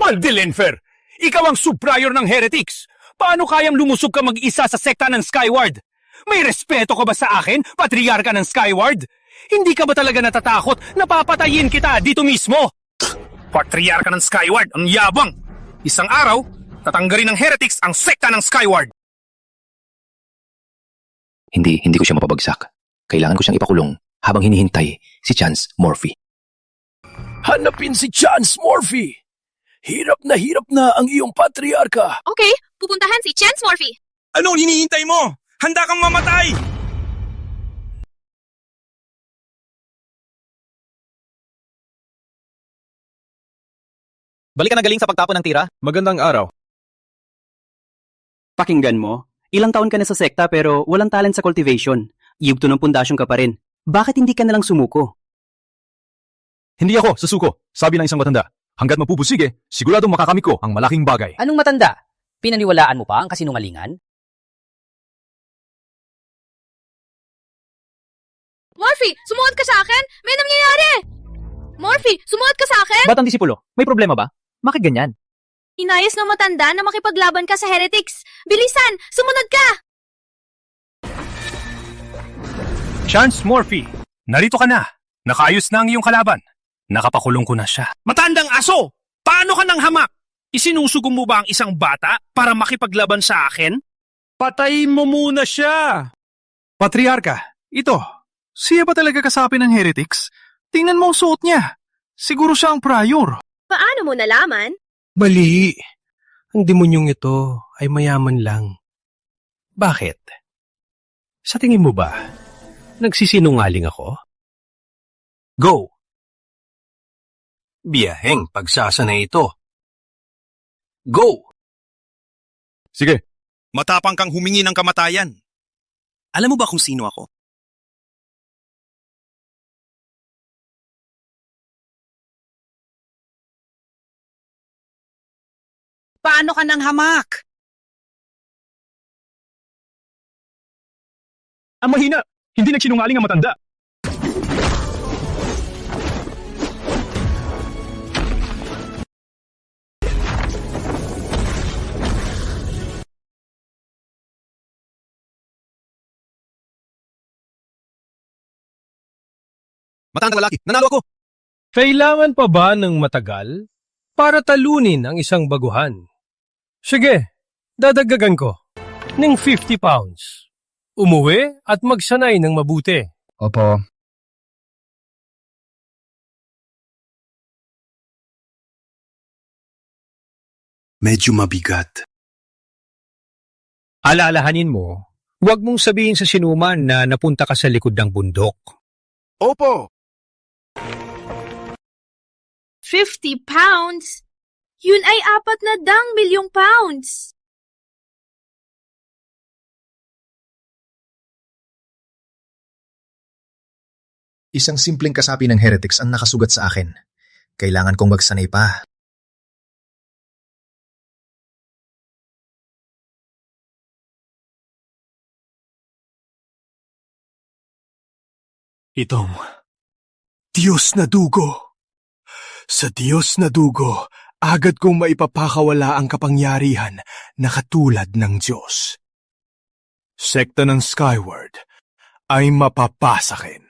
Maldilenfer! Ikaw ang subprior ng heretics! Paano kayang lumusog ka mag-isa sa sekta ng Skyward? May respeto ka ba sa akin, patriarka ng Skyward? Hindi ka ba talaga natatakot na papatayin kita dito mismo? Patriarka ng Skyward, ang yabang! Isang araw, tatanggalin ng heretics ang sekta ng Skyward! Hindi ko siya mapabagsak. Kailangan ko siyang ipakulong habang hinihintay si Chance Morphy. Hanapin si Chance Morphy! Hirap na ang iyong patriarka! Okay, pupuntahan si Chance Morphy! Anong hinihintay mo? Handa kang mamatay! Balik ka na galing sa pagtapon ng tira? Magandang araw. Pakinggan mo, ilang taon ka na sa sekta pero walang talent sa cultivation. Yugto ng pundasyon ka pa rin. Bakit hindi ka nalang sumuko? Hindi ako susuko, sabi ng isang matanda. Hanggat mapupusige, siguradong makakamit ko ang malaking bagay. Anong matanda? Pinaniwalaan mo pa ang kasinungalingan? Morphy, sumuot ka sa akin! May nangyayari! Morphy, sumuot ka sa akin! Batang disipulo, may problema ba? Bakit ganyan? Inayos ng matanda na makipaglaban ka sa heretics. Bilisan, sumunod ka! Chance Morphy, narito ka na. Nakaayos na ang iyong kalaban. Nakapakulong ko na siya. Matandang aso! Paano ka nang hamak? Isinusugong mo ba ang isang bata para makipaglaban sa akin? Patayin mo muna siya! Patriarka, ito, siya ba talaga kasapi ng heretics? Tingnan mo ang suot niya. Siguro siya ang prior. Paano mo nalaman? Bali. Ang demonyong ito ay mayaman lang. Bakit? Sa tingin mo ba, nagsisinungaling ako? Go! Biyaheng pagsasanay ito. Go! Sige. Matapang kang humingi ng kamatayan. Alam mo ba kung sino ako? Paano ka nang hamak? Ang mahina! Hindi nagsinungaling ang matanda. Matandang lalaki, nanalo ako! Kailangan pa ba ng matagal para talunin ang isang baguhan? Sige, dadagdagan ko ng 50 pounds. Umuwi at magsanay ng mabuti. Opo. Medyo mabigat. Alalahanin mo, huwag mong sabihin sa sinuman na napunta ka sa likod ng bundok. Opo! 50 pounds? Yun ay 400 milyong pounds. Isang simpleng kasapi ng heretics ang nakasugat sa akin. Kailangan kong magsanay pa. Itong Diyos na dugo. Sa Diyos na dugo, agad kong maipapakawala ang kapangyarihan na katulad ng Diyos. Sekta ng Skyward ay mapapasakin.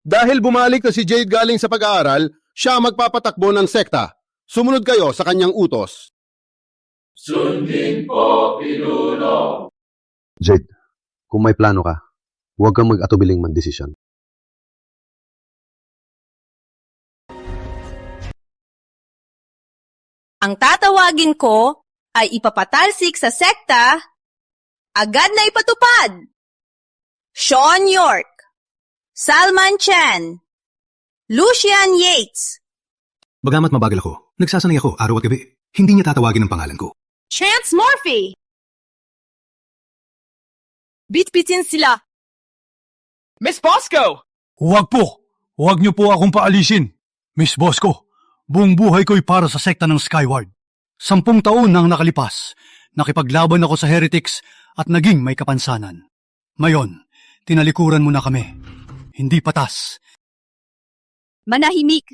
Dahil bumalik na si Jade galing sa pag-aaral, siya magpapatakbo ng sekta. Sumunod kayo sa kanyang utos. Sundin po, Pinuno. Jade, kung may plano ka, huwag kang mag-atubiling magdesisyon. Ang tatawagin ko ay ipapatalsik sa sekta, agad na ipatupad. Sean York, Salman Chan, Lucian Yates. Bagamat mabagal ako, nagsasanay ako araw at gabi. Hindi niya tatawagin ang pangalan ko. Chance Morphy. Bit-bitin sila. Miss Bosco! Huwag po! Huwag niyo po akong paalisin. Miss Bosco, buong buhay ko'y para sa sekta ng Skyward. 10 taon nang nakalipas, nakipaglaban ako sa heretics at naging may kapansanan. Ngayon, tinalikuran mo na kami. Hindi patas. Manahimik.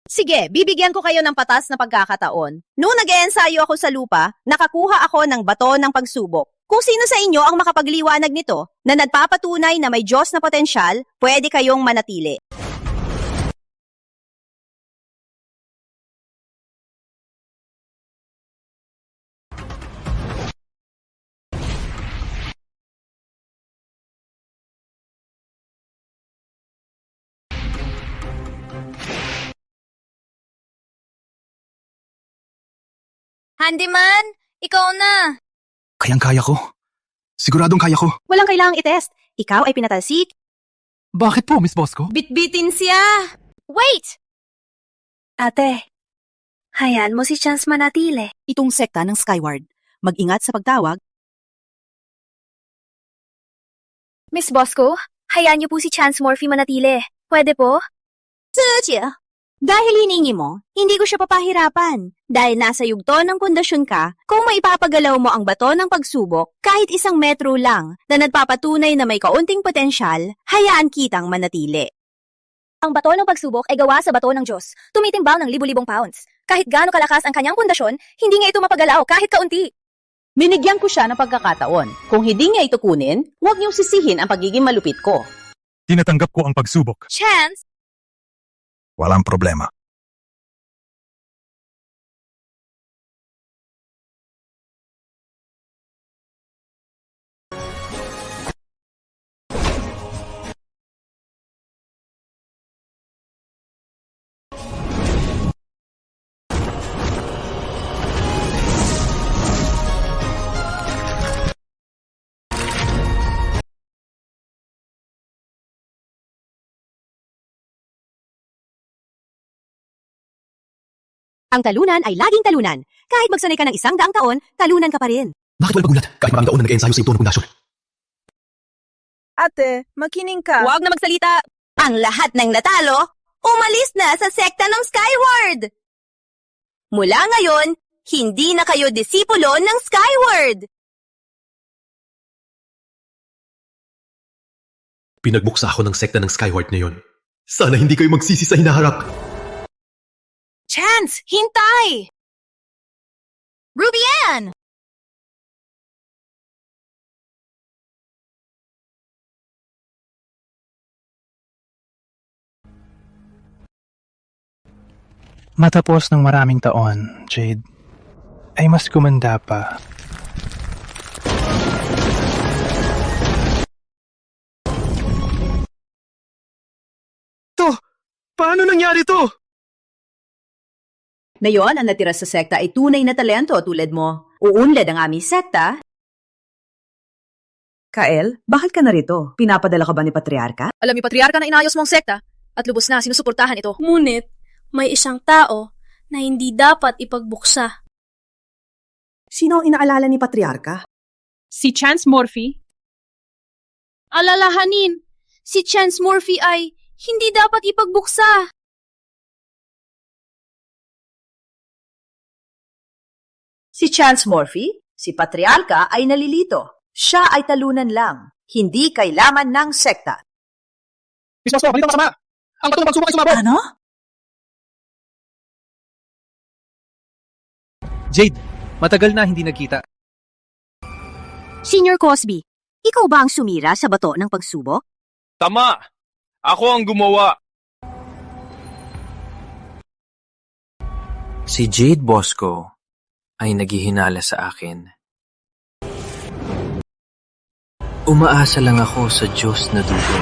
Sige, bibigyan ko kayo ng patas na pagkakataon. Noong nag-eensayo ako sa lupa, nakakuha ako ng bato ng pagsubok. Kung sino sa inyo ang makapagliwanag nito na nagpapatunay na may Diyos na potensyal, pwede kayong manatili. Handyman, ikaw na. Kayang-kaya ko. Siguradong kaya ko. Walang kailangang itest. Ikaw ay pinatalsik. Bakit po, Miss Bosco? Bitbitin siya. Wait! Ate, hayaan mo si Chance manatili. Itong sekta ng Skyward. Mag-ingat sa pagtawag. Miss Bosco, hayaan niyo po si Chance Morphy manatili. Pwede po? Sucha! Dahil hiningi mo, hindi ko siya papahirapan. Dahil nasa yugto ng pundasyon ka, kung maipapagalaw mo ang bato ng pagsubok, kahit 1 metro lang, na nagpapatunay na may kaunting potensyal, hayaan kitang manatili. Ang bato ng pagsubok ay gawa sa bato ng Diyos. Tumitimbang ng libu-libong pounds. Kahit gaano kalakas ang kanyang pundasyon, hindi niya ito mapagalaw kahit kaunti. Binigyan ko siya ng pagkakataon. Kung hindi niya ito kunin, huwag niyong sisihin ang pagiging malupit ko. Tinatanggap ko ang pagsubok. Chance! Walang problema. Ang talunan ay laging talunan. Kahit magsanay ka ng 100 taon, talunan ka pa rin. Bakit walang pagulat? Kahit maraming taon na nag-ensayo sa ito ng pundasyon. Ate, makinig ka. Huwag na magsalita. Ang lahat ng natalo, umalis na sa sekta ng Skyward. Mula ngayon, hindi na kayo disipulo ng Skyward. Pinagbuksa ako ng sekta ng Skyward ngayon. Sana hindi kayo magsisi sa hinaharap. Chance, hintay! Ruby Ann! Matapos ng maraming taon, Jade, ay mas gumanda pa. Paano nangyari to? Ngayon, ang natira sa sekta ay tunay na talento tulad mo. Uunlad ang aming sekta. Kael, bakit ka narito? Pinapadala ka ba ni Patriarka? Alam ni Patriarka na inayos mong sekta at lubos na sinusuportahan ito. Ngunit, may isang tao na hindi dapat ipagbuksa. Sino ang inaalala ni Patriarka? Si Chance Morphy? Alalahanin, si Chance Morphy ay hindi dapat ipagbuksa. Si Chance Morphy, si Patriarka ay nalilito. Siya ay talunan lang, hindi kailaman ng sekta. Miss Bosco, balita masama! Ang bato ng pagsubok ay sumabog! Ano? Jade, matagal na hindi nagkita. Senior Cosby, ikaw ba ang sumira sa bato ng pagsubok? Tama! Ako ang gumawa. Si Jade Bosco ay naghihinala sa akin. Umaasa lang ako sa Diyos na dugo.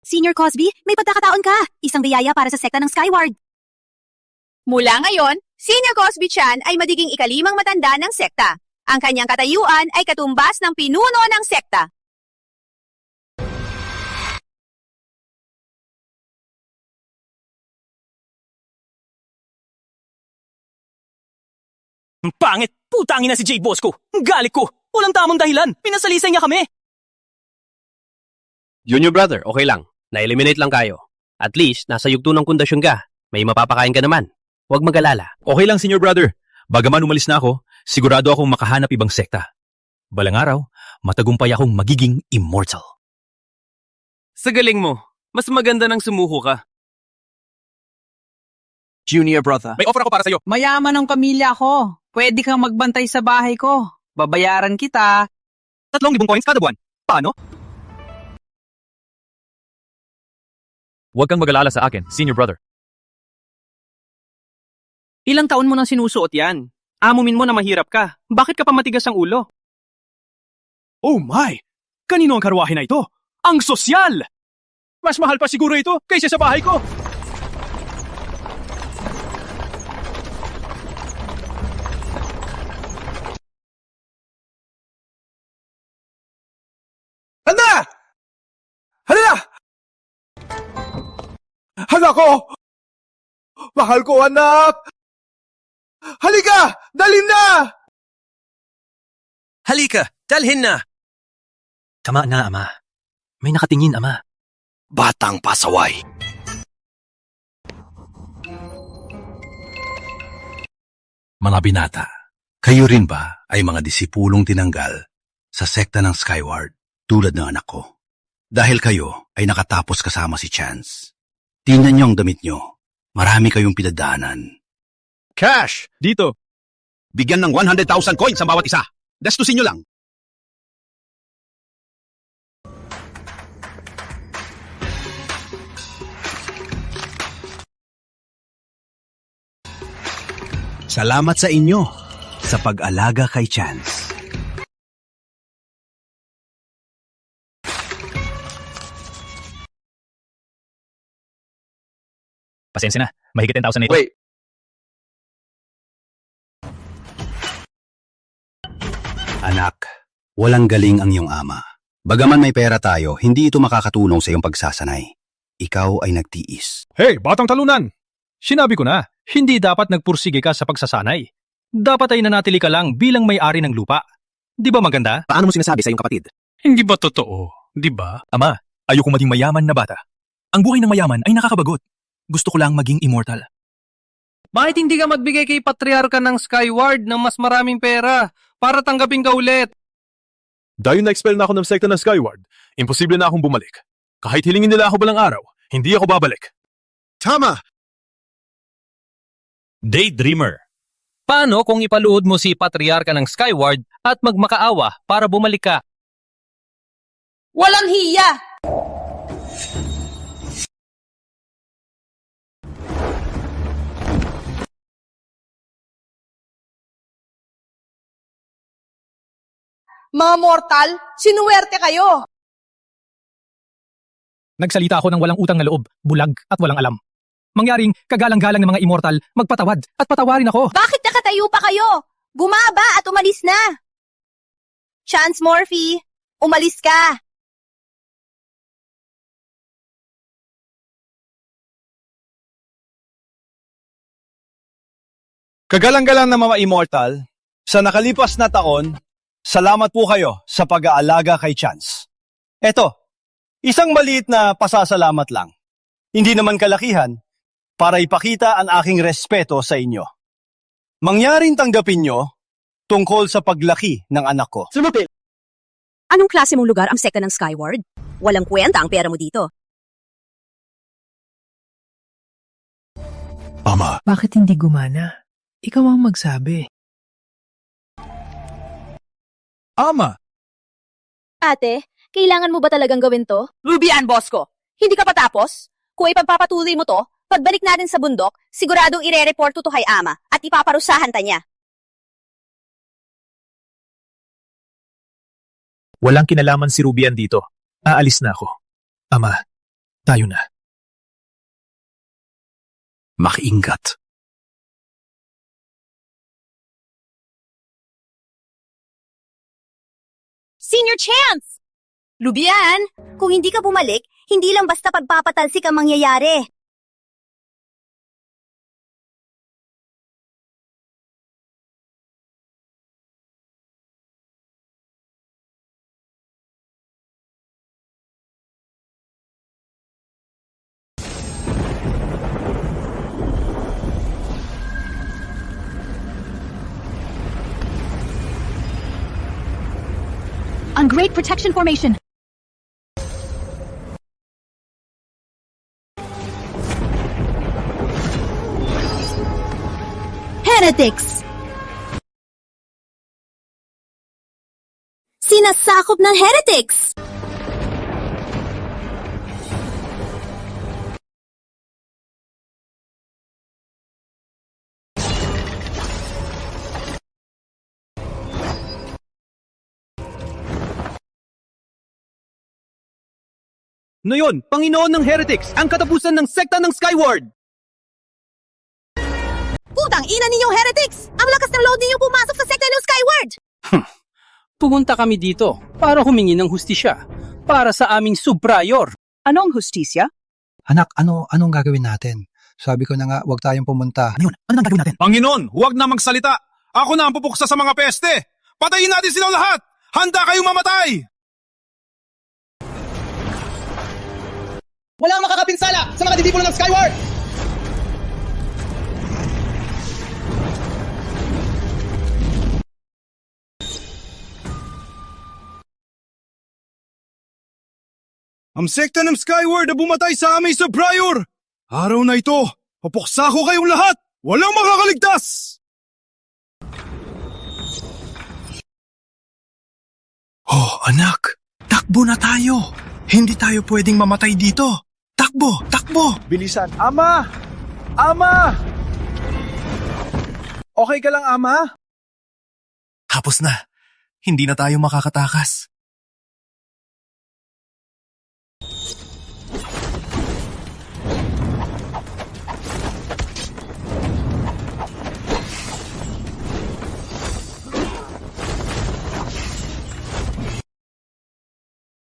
Senior Cosby, may pagkakataon ka. Isang biyaya para sa sekta ng Skyward. Mula ngayon, Senior Cosby Chan ay magiging ikalimang matanda ng sekta. Ang kanyang katayuan ay katumbas ng pinuno ng sekta. Ang pangit! Putangin na si Jade Bosco! Ang galit ko! Walang tamang dahilan! Pinasalisay niya kami! Junior brother, okay lang. Na-eliminate lang kayo. At least, nasa yugto ng pundasyon ka. May mapapakain ka naman. Huwag mag-alala. Okay lang, senior brother. Bagaman umalis na ako, sigurado akong makahanap ibang sekta. Balang araw, matagumpay akong magiging immortal. Sa galing mo, mas maganda nang sumuko ka. Junior brother. May offer ako para sa'yo. Mayaman ang pamilya ko. Pwede kang magbantay sa bahay ko. Babayaran kita. 3,000 coins kada buwan. Paano? Huwag kang mag-alala sa akin, senior brother. Ilang taon mo nang sinusuot yan? Amumin mo na mahirap ka. Bakit ka pa matigas ang ulo? Oh my! Kanino ang karwahe na ito? Ang sosyal! Mas mahal pa siguro ito kaysa sa bahay ko. Handa! Halika! Hala ko! Mahal ko, anak! Halika! Dalhin na! Halika, dalhin na! Tama na, Ama. May nakatingin, Ama. Batang pasaway. Mga binata, kayo rin ba ay mga disipulong tinanggal sa sekta ng Skyward tulad ng anak ko? Dahil kayo ay nakatapos kasama si Chance. Tingnan niyo ang damit niyo. Marami kayong pinagdaanan. Cash! Dito. Bigyan ng 100,000 coins ang bawat isa. Gastusin nyo lang. Salamat sa inyo sa pag-alaga kay Chance. Pasensya na. Mahigit 10,000 na ito. Wait. Anak, walang galing ang iyong ama. Bagaman may pera tayo, hindi ito makakatulong sa iyong pagsasanay. Ikaw ay nagtiis. Hey, batang talunan! Sinabi ko na, hindi dapat nagpursige ka sa pagsasanay. Dapat ay nanatili ka lang bilang may-ari ng lupa. Di ba maganda? Paano mo sinasabi sa iyong kapatid? Hindi ba totoo? Di ba? Ama, ayokong maging mayaman na bata. Ang buhay ng mayaman ay nakakabagot. Gusto ko lang maging immortal. Bakit hindi ka magbigay kay Patriarka ng Skyward ng mas maraming pera para tanggapin ka ulit? Dahil na-expel na ako ng sekta ng Skyward, imposible na akong bumalik. Kahit hilingin nila ako balang araw, hindi ako babalik. Tama! Daydreamer. Paano kung ipaluhod mo si Patriarka ng Skyward at magmakaawa para bumalik ka? Walang hiya! Mga mortal, sinuwerte kayo! Nagsalita ako ng walang utang na loob, bulag at walang alam. Mangyaring kagalang-galang ng mga immortal, magpatawad at patawarin ako. Bakit nakatayo pa kayo? Bumaba at umalis na! Chance Morphe, umalis ka! Kagalang-galang na mga immortal, sa nakalipas na taon, salamat po kayo sa pag-aalaga kay Chance. Eto, isang maliit na pasasalamat lang. Hindi naman kalakihan para ipakita ang aking respeto sa inyo. Mangyaring tanggapin nyo tungkol sa paglaki ng anak ko. Sumupil! Anong klase mong lugar ang sekta ng Skyward? Walang kwenta ang pera mo dito. Ama. Bakit hindi gumana? Ikaw ang magsabi. Ama! Ate, kailangan mo ba talagang gawin to? Rubian, boss ko. Hindi ka pa tapos? Kung ipagpapatuloy mo to, pagbalik natin sa bundok, siguradong ire-reporto to kay ama at ipaparusahan ta niya. Walang kinalaman si Rubian dito. Aalis na ako. Ama, tayo na. Makiingat. Senior Chance! Lubian, kung hindi ka bumalik, hindi lang basta pagpapatalsik ang mangyayari. ang Great Protection Formation. Heretics! Sinasakop ng heretics! No yun, Panginoon ng Heretics, ang katapusan ng sekta ng Skyward! Putang ina ninyong heretics! Ang lakas ng load ninyong pumasok sa sekta ng Skyward! Pumunta kami dito para humingi ng hustisya para sa aming subprior. Anong hustisya? Anak, anong gagawin natin? Sabi ko na nga, huwag tayong pumunta. Ano nang gagawin natin? Panginoon, huwag na magsalita. Ako na ang pupuksa sa mga peste. Patayin natin silang lahat. Handa kayong mamatay. Wala ang makakapinsala sa mga didipulo ng Skyward! Ang sekta ng Skyward na bumatay sa aming subprior. Araw na ito, papuksa ko kayong lahat. Walang makakaligtas. Oh, anak. Takbo na tayo. Hindi tayo pwedeng mamatay dito. Takbo! Takbo! Bilisan. Ama! Ama! Okay ka lang, Ama? Tapos na. Hindi na tayo makakatakas.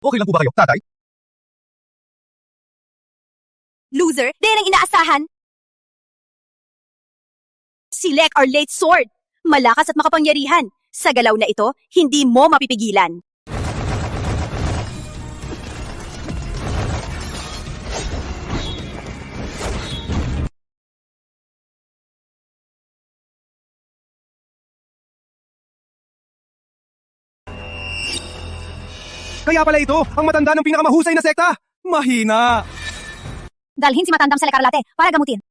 Okay lang po ba kayo, tatay? Loser, din ang inaasahan. Select our late sword. Malakas at makapangyarihan. Sa galaw na ito, hindi mo mapipigilan. Kaya pala ito, ang matanda ng pinakamahusay na sekta. Mahina. Dalhin si Matandang sa Lekarlate para gamutin.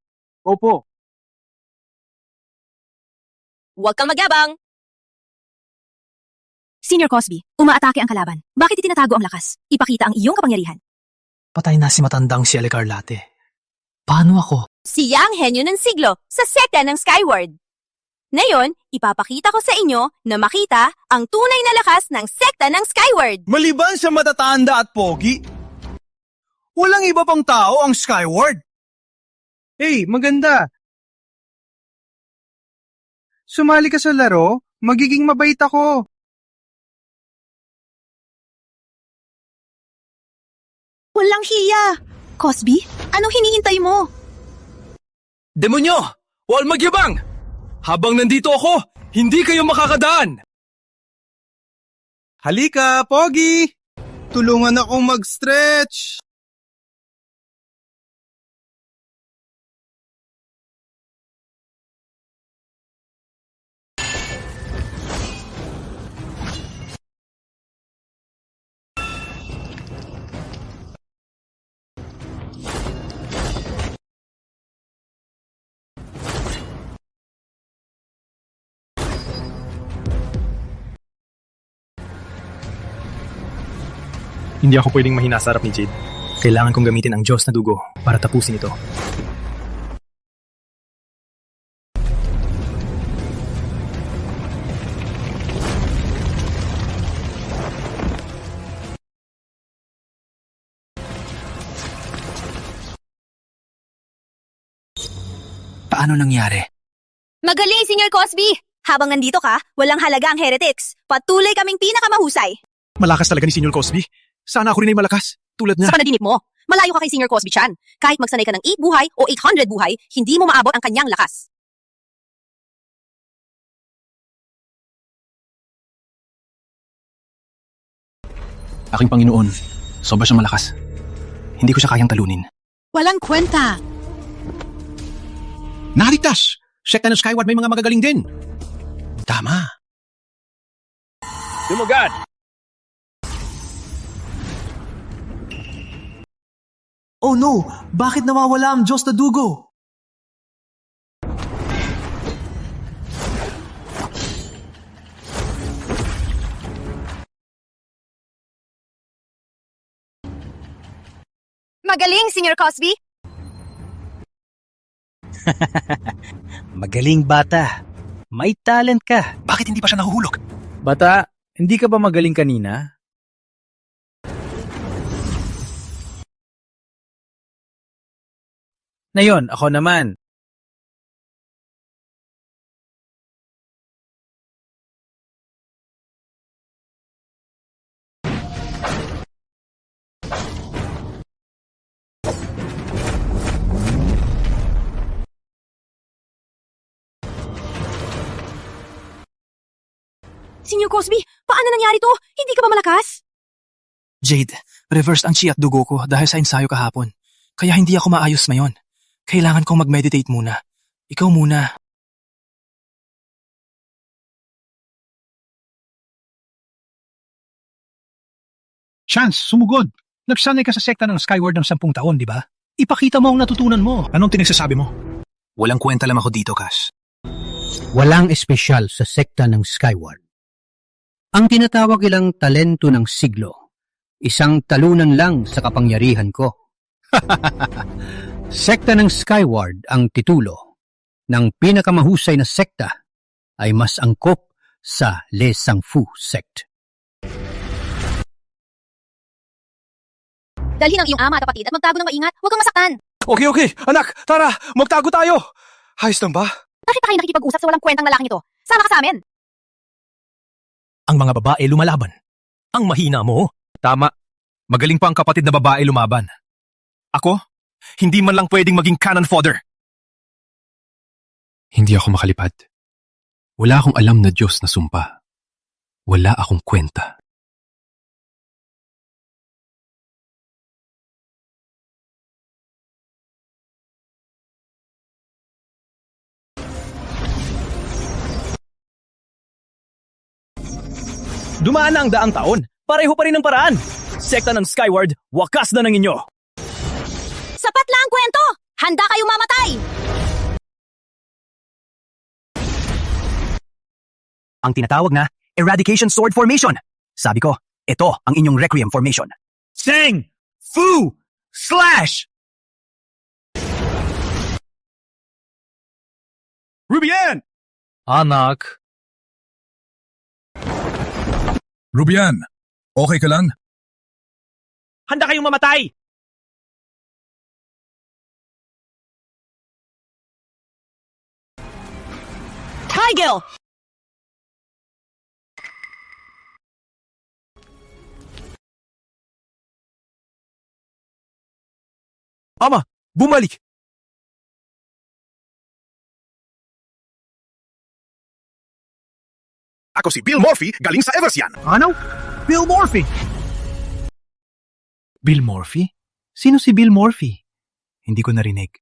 Opo. Huwag kang magyabang. Senior Cosby, umaatake ang kalaban. Bakit itinatago ang lakas? Ipakita ang iyong kapangyarihan. Patay na si matandang si Lekarlate. Paano ako? Siya ang henyo ng siglo sa sekta ng Skyward. Ngayon, ipapakita ko sa inyo na makita ang tunay na lakas ng sekta ng Skyward. Maliban sa matatanda at pogi, walang iba pang tao ang Skyward. Hey, maganda. Sumali ka sa laro, magiging mabait ako. Walang hiya. Cosby, anong hinihintay mo? Demonyo! Huwag magyabang! Habang nandito ako, hindi kayo makakadaan! Halika, Pogi! Tulungan akong mag-stretch! Hindi ako pwedeng mahina sa harap ni Jade. Kailangan kong gamitin ang Diyos na dugo para tapusin ito. Paano nangyari? Magaling, Senior Cosby! Habang nandito ka, walang halaga ang heretics. Patuloy kaming pinakamahusay. Malakas talaga ni Senior Cosby. Sana ako rin ay malakas, tulad niya. Sa panaginip mo, malayo ka kay Senior Cosby Chan. Kahit magsanay ka ng 8 buhay o 800 buhay, hindi mo maabot ang kanyang lakas. Aking Panginoon, sobra siyang malakas. Hindi ko siya kayang talunin. Walang kwenta. Nakaligtas! Sekta ng Skyward may mga magagaling din. Tama. Dumugad! Oh no! Bakit nawawala ang Diyos na dugo? Magaling, Senior Cosby! Magaling bata. May talent ka. Bakit hindi pa siya nahuhulog? Bata, hindi ka ba magaling kanina? Ngayon, ako naman. Senior Cosby, paano nangyari to? Hindi ka ba malakas? Jade, reversed ang chi at dugo ko dahil sa ensayo kahapon. Kaya hindi ako maayos ngayon. Kailangan kong mag-meditate muna. Ikaw muna. Chance, sumugod. Nagsanay ka sa sekta ng Skyward ng 10 taon, di ba? Ipakita mo ang natutunan mo. Anong tinagsasabi mo? Walang kwenta lang ako dito, Cass. Walang espesyal sa sekta ng Skyward. Ang tinatawag ilang talento ng siglo, isang talunan lang sa kapangyarihan ko. Sekta ng Skyward ang titulo ng pinakamahusay na sekta ay mas angkop sa Le Sangfu sect. Dalhin ang iyong ama at kapatid at magtago ng maingat. Huwag kang masaktan. Okay. Anak, tara, magtago tayo. Ayos lang ba? Bakit pa kayo nakikipag-usap sa walang kwentang lalaking ito? Sama ka sa amin. Ang mga babae lumalaban. Ang mahina mo. Tama. Magaling pa ang kapatid na babae lumaban. Ako? Hindi man lang pwedeng maging cannon fodder. Hindi ako makalipad. Wala akong alam na Diyos na sumpa. Wala akong kwenta. Dumaan na ang daang taon. Pareho pa rin ang paraan. Sekta ng Skyward, wakas na ng inyo. Sapat lang ang kwento! Handa kayong mamatay! Ang tinatawag na Eradication Sword Formation. Sabi ko, ito ang inyong Requiem Formation. Sing! Fu! Slash! Rubian! Anak. Rubian, okay ka lang? Handa kayong mamatay! Tigel! Ama, bumalik! Ako si Bill Murphy, galing sa Eversian. Ano? Bill Murphy! Bill Murphy? Sino si Bill Murphy? Hindi ko narinig.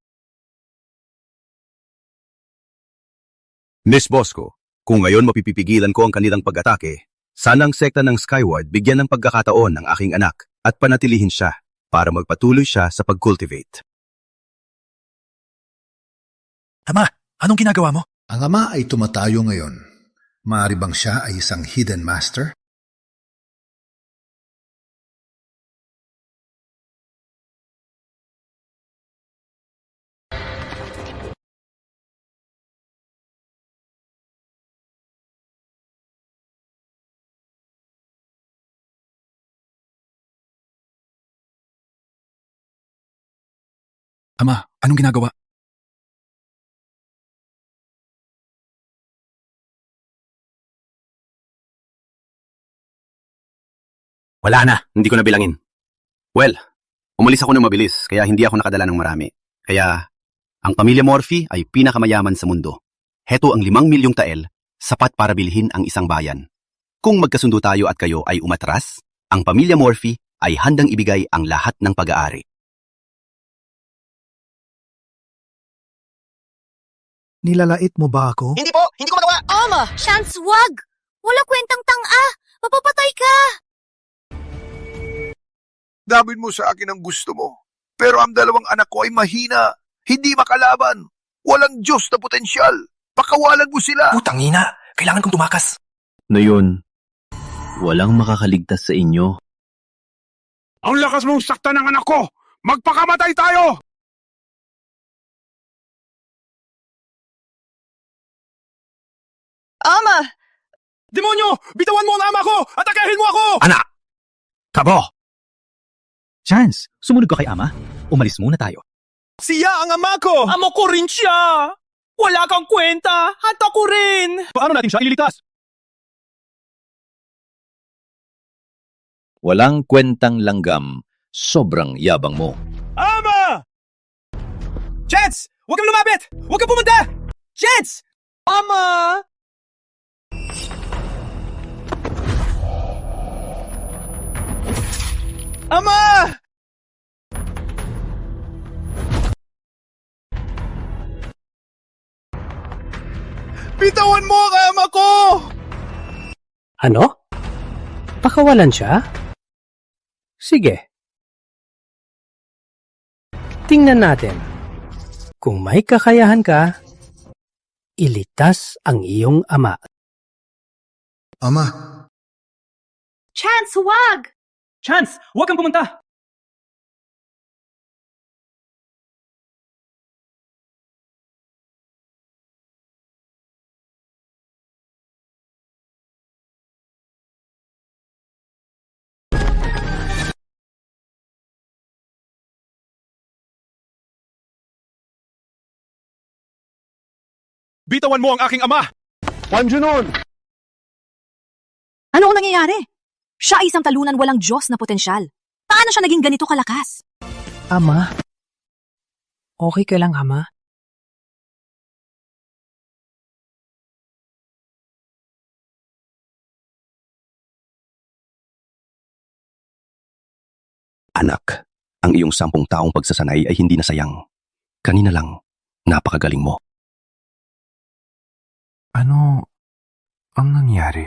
Miss Bosco, kung ngayon mapipigilan ko ang kanilang pag-atake, sana ang sekta ng Skyward bigyan ng pagkakataon ng aking anak at panatilihin siya para magpatuloy siya sa pag-cultivate. Ama, anong ginagawa mo? Ang ama ay tumatayo ngayon. Maaari bang siya ay isang hidden master? Ama, anong ginagawa? Wala na, hindi ko na bilangin. Well, umalis ako ng mabilis kaya hindi ako nakadala ng marami. Kaya, ang pamilya Murphy ay pinakamayaman sa mundo. Heto ang 5 milyong tael, sapat para bilhin ang isang bayan. Kung magkasundo tayo at kayo ay umatras, ang pamilya Murphy ay handang ibigay ang lahat ng pag-aari. Nilalait mo ba ako? Hindi po! Hindi ko magawa! Ama! Chance, wag! Wala kwentang tanga! Mapapatay ka! Damin mo sa akin ang gusto mo. Pero ang dalawang anak ko ay mahina, hindi makalaban. Walang Diyos na potensyal. Pakawalan mo sila. Putangina, kailangan kong tumakas. Na yun, walang makakaligtas sa inyo. Ang lakas mong sakta ng anak ko! Magpakamatay tayo! Ama! Demonyo! Bitawan mo ang ama ko! Atakahin mo ako! Anak! Kabo! Chance, sumunod ka kay ama. Umalis muna tayo. Siya ang ama ko! Amo ko rin siya! Wala kang kwenta! At ako rin! Paano natin siya ililigtas? Walang kwentang langgam, sobrang yabang mo. Ama! Chance! Huwag kang lumapit! Huwag kang pumunta! Chance! Ama! Ama! Bitawan mo ang ama ko! Ano? Pakawalan siya? Sige. Tingnan natin. Kung may kakayahan ka, ilitas ang iyong ama. Ama, Chance, huwag! Chance, huwag kang pumunta! Bitawan mo ang aking ama! Panjunon! Ano ang nangyayari? Siya ay isang talunan walang Diyos na potensyal. Paano siya naging ganito kalakas? Ama? Okay ka lang, Ama? Anak, ang iyong 10 taong pagsasanay ay hindi nasayang. Kanina lang, napakagaling mo. Ano ang nangyari?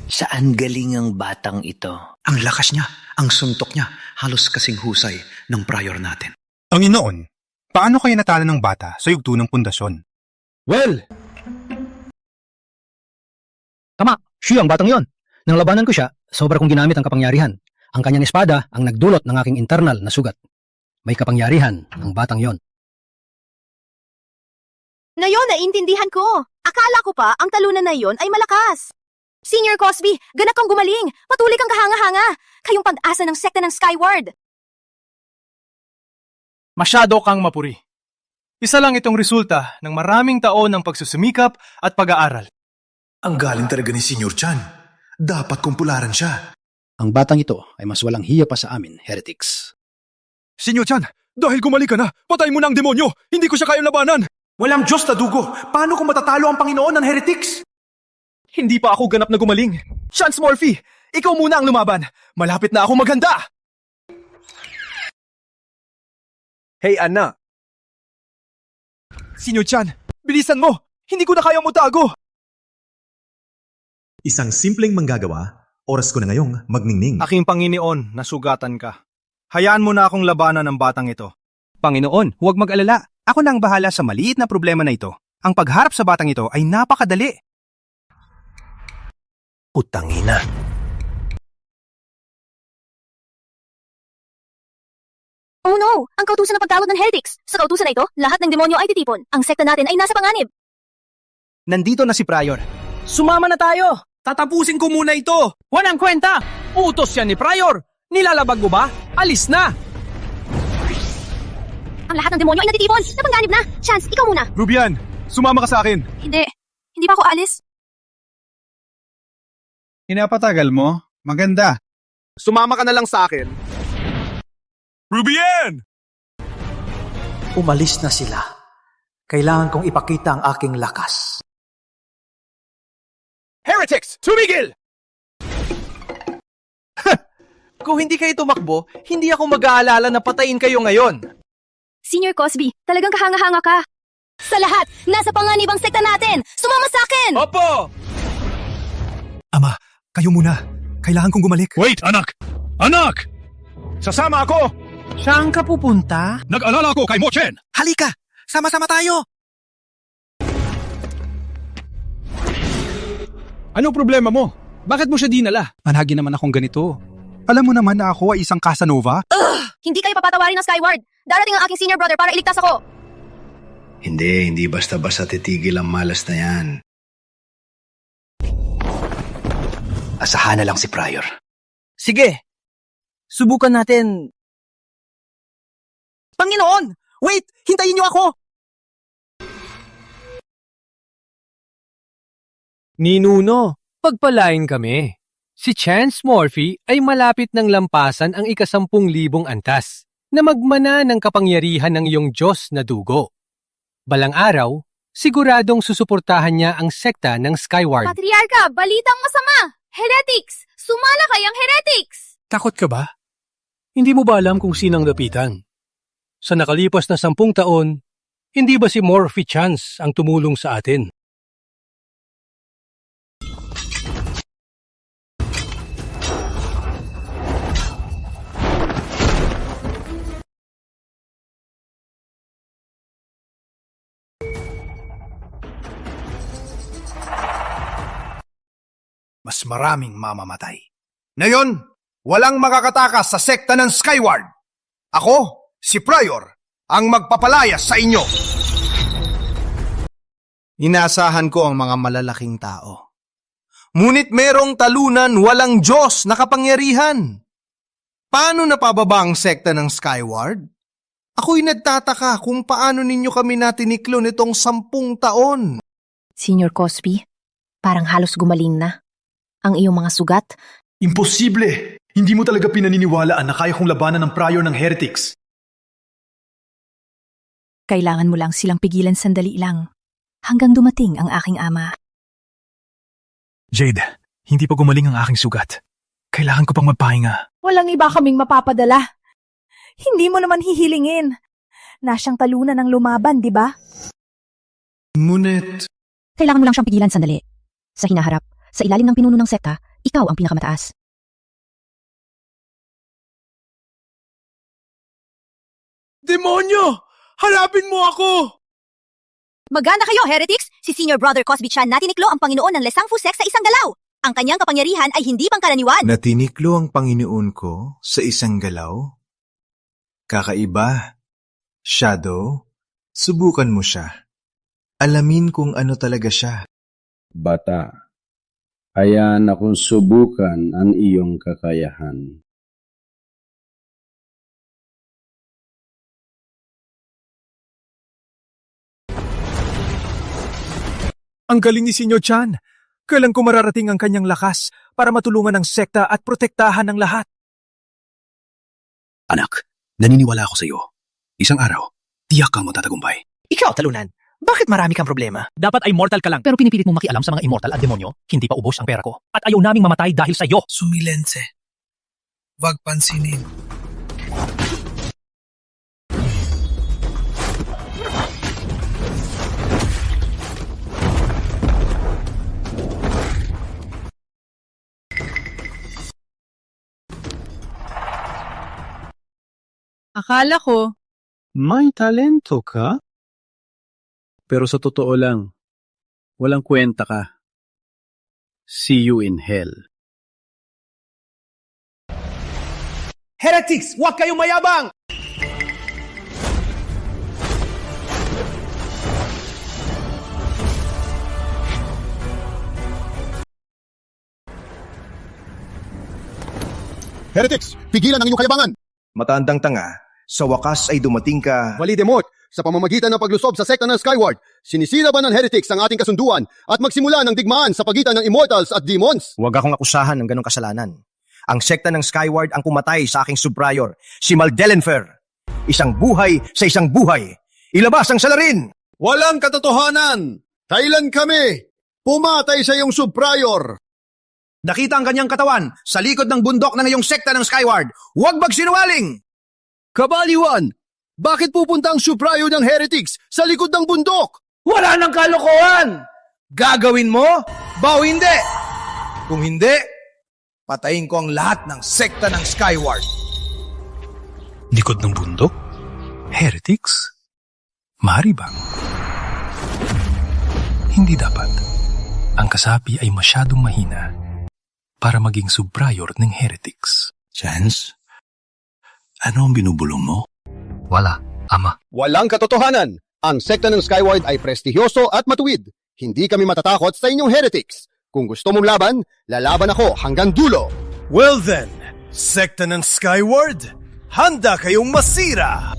Saan galing ang batang ito? Ang lakas niya, ang suntok niya, halos kasing husay ng prior natin. Ang inoon, paano kayo natalo ng bata sa yugto ng pundasyon? Well! Tama, siya ang batang yon. Nang labanan ko siya, sobra kong ginamit ang kapangyarihan. Ang kanyang espada ang nagdulot ng aking internal na sugat. May kapangyarihan ang batang yon. Ngayon, naiintindihan ko. Akala ko pa, ang talunan na yon ay malakas. Senior Cosby, ganap kang gumaling. Patuloy kang kahanga-hanga. Kayong pag-asa ng sekta ng Skyward. Masyado kang mapuri. Isa lang itong resulta ng maraming taon ng pagsusumikap at pag-aaral. ang galing talaga ni Senior Chan. Dapat kumpularan siya. Ang batang ito ay mas walang hiya pa sa amin, heretics. Senior Chan, dahil gumali ka na, patay mo na ang demonyo. Hindi ko siya kayang labanan. Walang Diyos na dugo. Paano kung matatalo ang Panginoon ng heretics? Hindi pa ako ganap na gumaling. Chance Morphy, ikaw muna ang lumaban. Malapit na ako maghanda. Hey, Anna. Senior Chan, bilisan mo. Hindi ko na kayang mutago. Isang simpleng manggagawa, oras ko na ngayong magningning. Aking Panginoon, nasugatan ka. Hayaan mo na akong labanan ng batang ito. Panginoon, huwag mag-alala. Ako na ang bahala sa maliit na problema na ito. Ang pagharap sa batang ito ay napakadali. Putangina. Oh no! Ang kautusan na pagtawag ng heretics. Sa kautusan na ito, lahat ng demonyo ay titipon. Ang sekta natin ay nasa panganib. Nandito na si Prior. Sumama na tayo! Tatapusin ko muna ito! Walang kwenta! Utos yan ni Prior! Nilalabag mo ba? Alis na! Ang lahat ng demonyo ay natitipon. Napanganib na. Chance, ikaw muna. Rubian, sumama ka sa akin. Hindi. Hindi pa ako alis. Pinapatagal mo? Maganda. Sumama ka na lang sa akin. Rubian! Umalis na sila. Kailangan kong ipakita ang aking lakas. Heretics! Tumigil! Kung hindi kayo tumakbo, hindi ako mag-aalala na patayin kayo ngayon. Senior Cosby, talagang kahanga-hanga ka. Sa lahat, nasa panganib ang sekta natin. Sumama sa akin! Opo! Ama, kayo muna. Kailangan kong gumalik. Wait, anak! Anak! Sasama ako! Saan ka pupunta? Nag-alala ko kay Mo Chen! Halika! Sama-sama tayo! Ano problema mo? Bakit mo siya dinala? Manhagi naman akong ganito. Alam mo naman na ako ay isang Casanova? Hindi kayo papatawarin ng Skyward. Darating ang aking senior brother para iligtas ako. Hindi basta-basta titigil ang malas na yan. Asahan na lang si Pryor. Sige! Subukan natin. Panginoon! Wait! Hintayin niyo ako! Ninuno, pagpalain kami. Si Chance Morphy ay malapit ng lampasan ang 10,000 antas na magmana ng kapangyarihan ng iyong Diyos na dugo. Balang araw, siguradong susuportahan niya ang sekta ng Skyward. Patriarka, balitang masama! Heretics! Sumala kayang heretics! Takot ka ba? Hindi mo ba alam kung sinang lapitan? Sa nakalipas na 10 taon, hindi ba si Morphy Chance ang tumulong sa atin? Mas maraming mamamatay. Ngayon, walang makakatakas sa sekta ng Skyward. Ako, si Pryor, ang magpapalayas sa inyo. Inasahan ko ang mga malalaking tao. Ngunit merong talunan walang Diyos na kapangyarihan. Paano napababa ang sekta ng Skyward? Ako'y nagtataka kung paano ninyo kami natiniklo nitong 10 taon. Senior Cosby, parang halos gumaling na. Ang iyong mga sugat? Imposible! Hindi mo talaga pinaniniwalaan na kaya kong labanan ng Pryor ng heretics. Kailangan mo lang silang pigilan sandali lang. Hanggang dumating ang aking ama. Jade, hindi pa gumaling ang aking sugat. Kailangan ko pang magpahinga. Walang iba kaming mapapadala. Hindi mo naman hihilingin. Nasyang talunan ng lumaban, di ba? Ngunit... Kailangan mo lang siyang pigilan sandali. Sa hinaharap, sa ilalim ng pinuno ng sekta, ikaw ang pinakamataas. Demonyo! Harapin mo ako! Maganda kayo, heretics! Si Senior Brother Cosby Chan natiniklo ang Panginoon ng Lesang Fusek sa isang galaw. Ang kanyang kapangyarihan ay hindi pangkaraniwan. Natiniklo ang Panginoon ko sa isang galaw? Kakaiba. Shadow, subukan mo siya. Alamin kung ano talaga siya. Bata, hayaan akong subukan ang iyong kakayahan. Ang galing ni Senior Chan. Kailan ko mararating ang kanyang lakas para matulungan ang sekta at protektahan ng lahat? Anak, naniniwala ako sa iyo. Isang araw, tiyak kang magtatagumpay. Ikaw, talunan. Bakit marami kang problema? Dapat ay mortal ka lang. Pero pinipilit mong makialam sa mga immortal at demonyo. Hindi pa ubos ang pera ko. At ayaw naming mamatay dahil sa iyo. Sumilense. Wag pansinin. Akala ko, May talento ka? Pero sa totoo lang, walang kwenta ka. See you in hell. Heretics, huwag kayong mayabang! Heretics, pigilan ang inyong kayabangan! Matandang tanga, sa wakas ay dumating ka... Validemort, sa pamamagitan ng paglusob sa sekta ng Skyward, sinisilaban ng heretics ang ating kasunduan at magsimula ng digmaan sa pagitan ng immortals at demons. Huwag akong akusahan ng ganong kasalanan. Ang sekta ng Skyward ang pumatay sa aking subprior, si Maldelenfer. Isang buhay sa isang buhay. Ilabas ang salarin! Walang katotohanan! Kailan kami pumatay sa iyong subprior? Nakita ang kanyang katawan sa likod ng bundok ng iyong sekta ng Skyward. Huwag magsinungaling! Kabaliwan! Bakit pupunta ang subprior ng heretics sa likod ng bundok? Wala nang kalokohan! Gagawin mo? Baw hindi! Kung hindi, Patayin ko ang lahat ng sekta ng Skyward. Likod ng bundok? Heretics? Maaari bang? Hindi dapat. Ang kasapi ay masyadong mahina para maging subprior ng heretics. Chance? Ano ang binubulong mo? Wala, Ama. Walang katotohanan. Ang sekta ng Skyward ay prestihyoso at matuwid. Hindi kami matatakot sa inyong heretics. Kung gusto mong laban, lalaban ako hanggang dulo. Well then, sekta ng Skyward, handa kayong masira!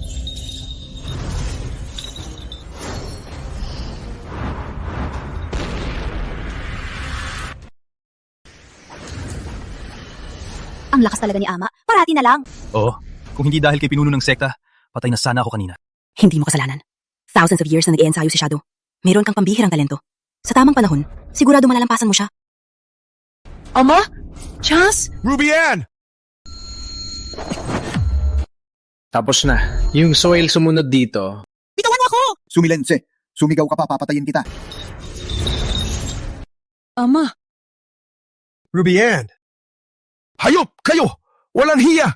Ang lakas talaga ni Ama. Parati na lang. Oo, kung hindi dahil kay pinuno ng sekta, patay na sana ako kanina. Hindi mo kasalanan. Thousands of years na nag-iensayo si Shadow. Meron kang pambihirang talento. Sa tamang panahon, sigurado malalampasan mo siya. Ama? Chance? Ruby Ann! Tapos na. Yung soil sumunod dito. Bitawan mo ako! Sumilense. Sumigaw ka pa, papatayin kita. Ama? Ruby Ann! Hayop kayo! Walang hiya!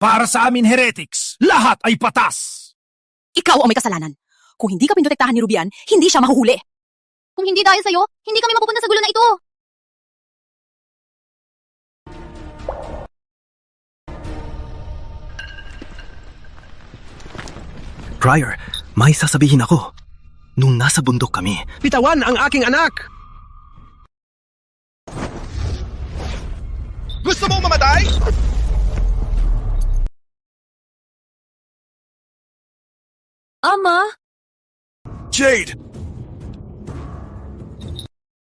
Para sa amin heretics, lahat ay patas! Ikaw ang may kasalanan. Kung hindi ka pinotektahan ni Rubian, hindi siya mahuhuli. Kung hindi dahil sa'yo, hindi kami mapupunta sa gulo na ito. Prior, may sasabihin ako. Nung nasa bundok kami, Bitawan ang aking anak! Gusto mong mamatay? Ama? Jade!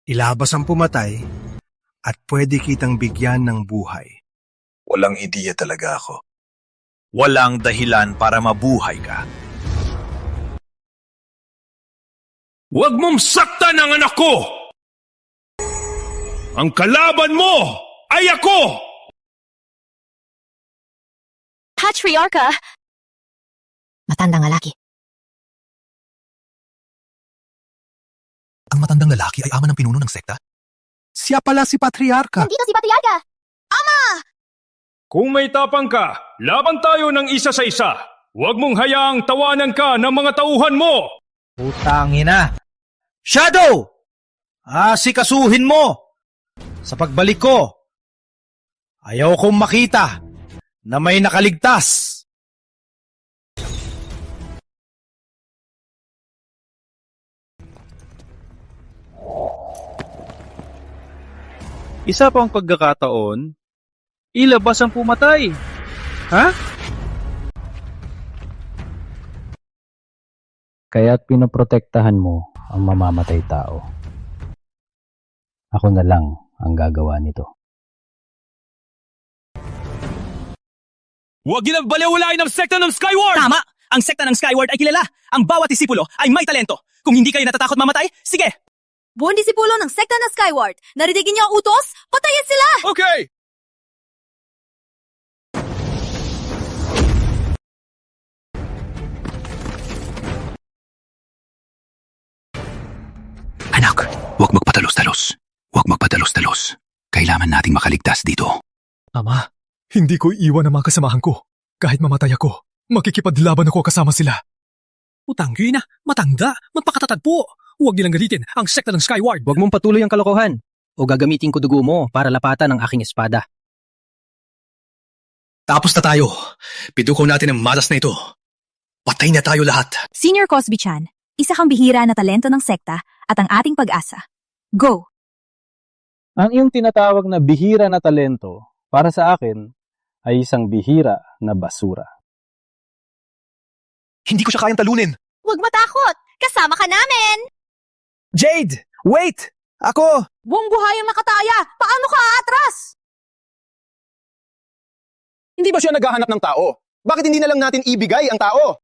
Ilabas ang pumatay at pwede kitang bigyan ng buhay. Walang ideya talaga ako. walang dahilan para mabuhay ka. Huwag mong saktan ang anak ko! Ang kalaban mo ay ako! Patriarcha! Matandang lalaki. Ang matandang lalaki ay ama ng pinuno ng sekta? Siya pala si Patriarcha. Nandito si Patriarcha! Ama! Kung may tapang ka, laban tayo ng isa sa isa. Huwag mong hayaang tawanan ka ng mga tauhan mo! Putangin na! Shadow! Asikasuhin mo! Sa pagbalik ko, ayaw kong makita na may nakaligtas. Isa pang pagkakataon, ilabas ang pumatay. Ha? Kaya't pinoprotektahan mo ang mamamatay tao. Ako na lang ang gagawa nito. Huwag ginagbaliwalain ng sekta ng Skyward! Tama! Ang sekta ng Skyward ay kilala. Ang bawat disipulo ay may talento. Kung hindi kayo natatakot mamatay, sige! Buong disipulo ng sekta ng Skyward. Naridigin niyo ang utos? Patayin sila! Okay! Anak, huwag magpatalos-talos. Huwag magpatalos-talos. Kailangan nating makaligtas dito. Ama, hindi ko iiwan ang mga kasamahan ko. Kahit mamatay ako, makikipaglaban ako kasama sila. Utanggi na, matanda, magpakatatagpo. Huwag nilang galitin ang sekta ng Skyward. Huwag mong patuloy ang kalokohan o gagamitin ko dugo mo para lapatan ang aking espada. Tapos na tayo. Pidukaw natin ang malas na ito. Patay na tayo lahat. Senior Cosby-chan, isa kang bihira na talento ng sekta at ang ating pag-asa. Go! Ang iyong tinatawag na bihira na talento, para sa akin, ay isang bihira na basura. Hindi ko siya kayang talunin. Huwag matakot! Kasama ka namin! Jade! Wait! Ako! Buong buhay ang makataya! Paano ka aatras? Hindi ba siya naghahanap ng tao? Bakit hindi na lang natin ibigay ang tao?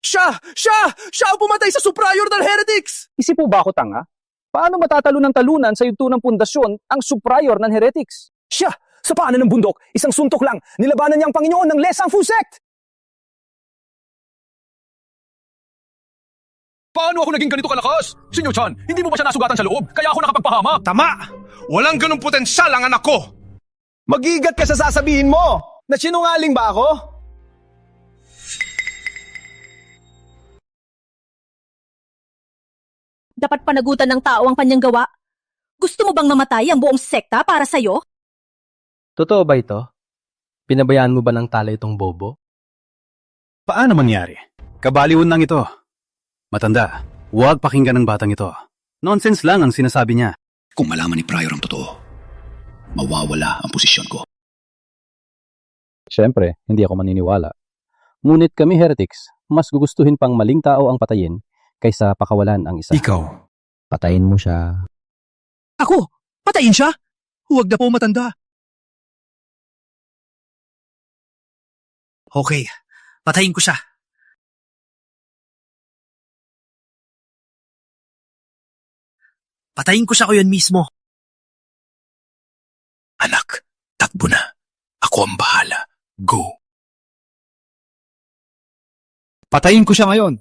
Siya ang pumatay sa superior ng heretics! Isip po ba ako tanga? Paano matatalo ng talunan sa yugto ng pundasyon ang superior ng heretics? Siya, sa paanan ng bundok, isang suntok lang, nilabanan niya ang Panginoon ng Lesang Fu sect! Paano ako naging ganito kalakas? Senyor Chan, hindi mo ba siya nasugatan sa loob? Kaya ako nakapagpahamak. Tama! Walang ganong potensyal ang anak ko! Magigat ka sa sasabihin mo! Nasinungaling ba ako? Dapat panagutan ng tao ang kanyang gawa. Gusto mo bang mamatay ang buong sekta para sa'yo? Totoo ba ito? Pinabayaan mo ba ng tala itong bobo? Paano mangyari? Kabaliwan lang ito. Matanda, huwag pakinggan ng batang ito. Nonsense lang ang sinasabi niya. Kung malaman ni Pryor ang totoo, mawawala ang posisyon ko. Siyempre, hindi ako maniniwala. Ngunit kami heretics, mas gugustuhin pang maling tao ang patayin kaysa pakawalan ang isa. Ikaw. Patayin mo siya. Ako? Patayin siya? Huwag na po matanda. Okay, patayin ko siya. Patayin ko siya ko yun mismo. Anak, takbo na. Ako ang bahala. Go. Patayin ko siya ngayon.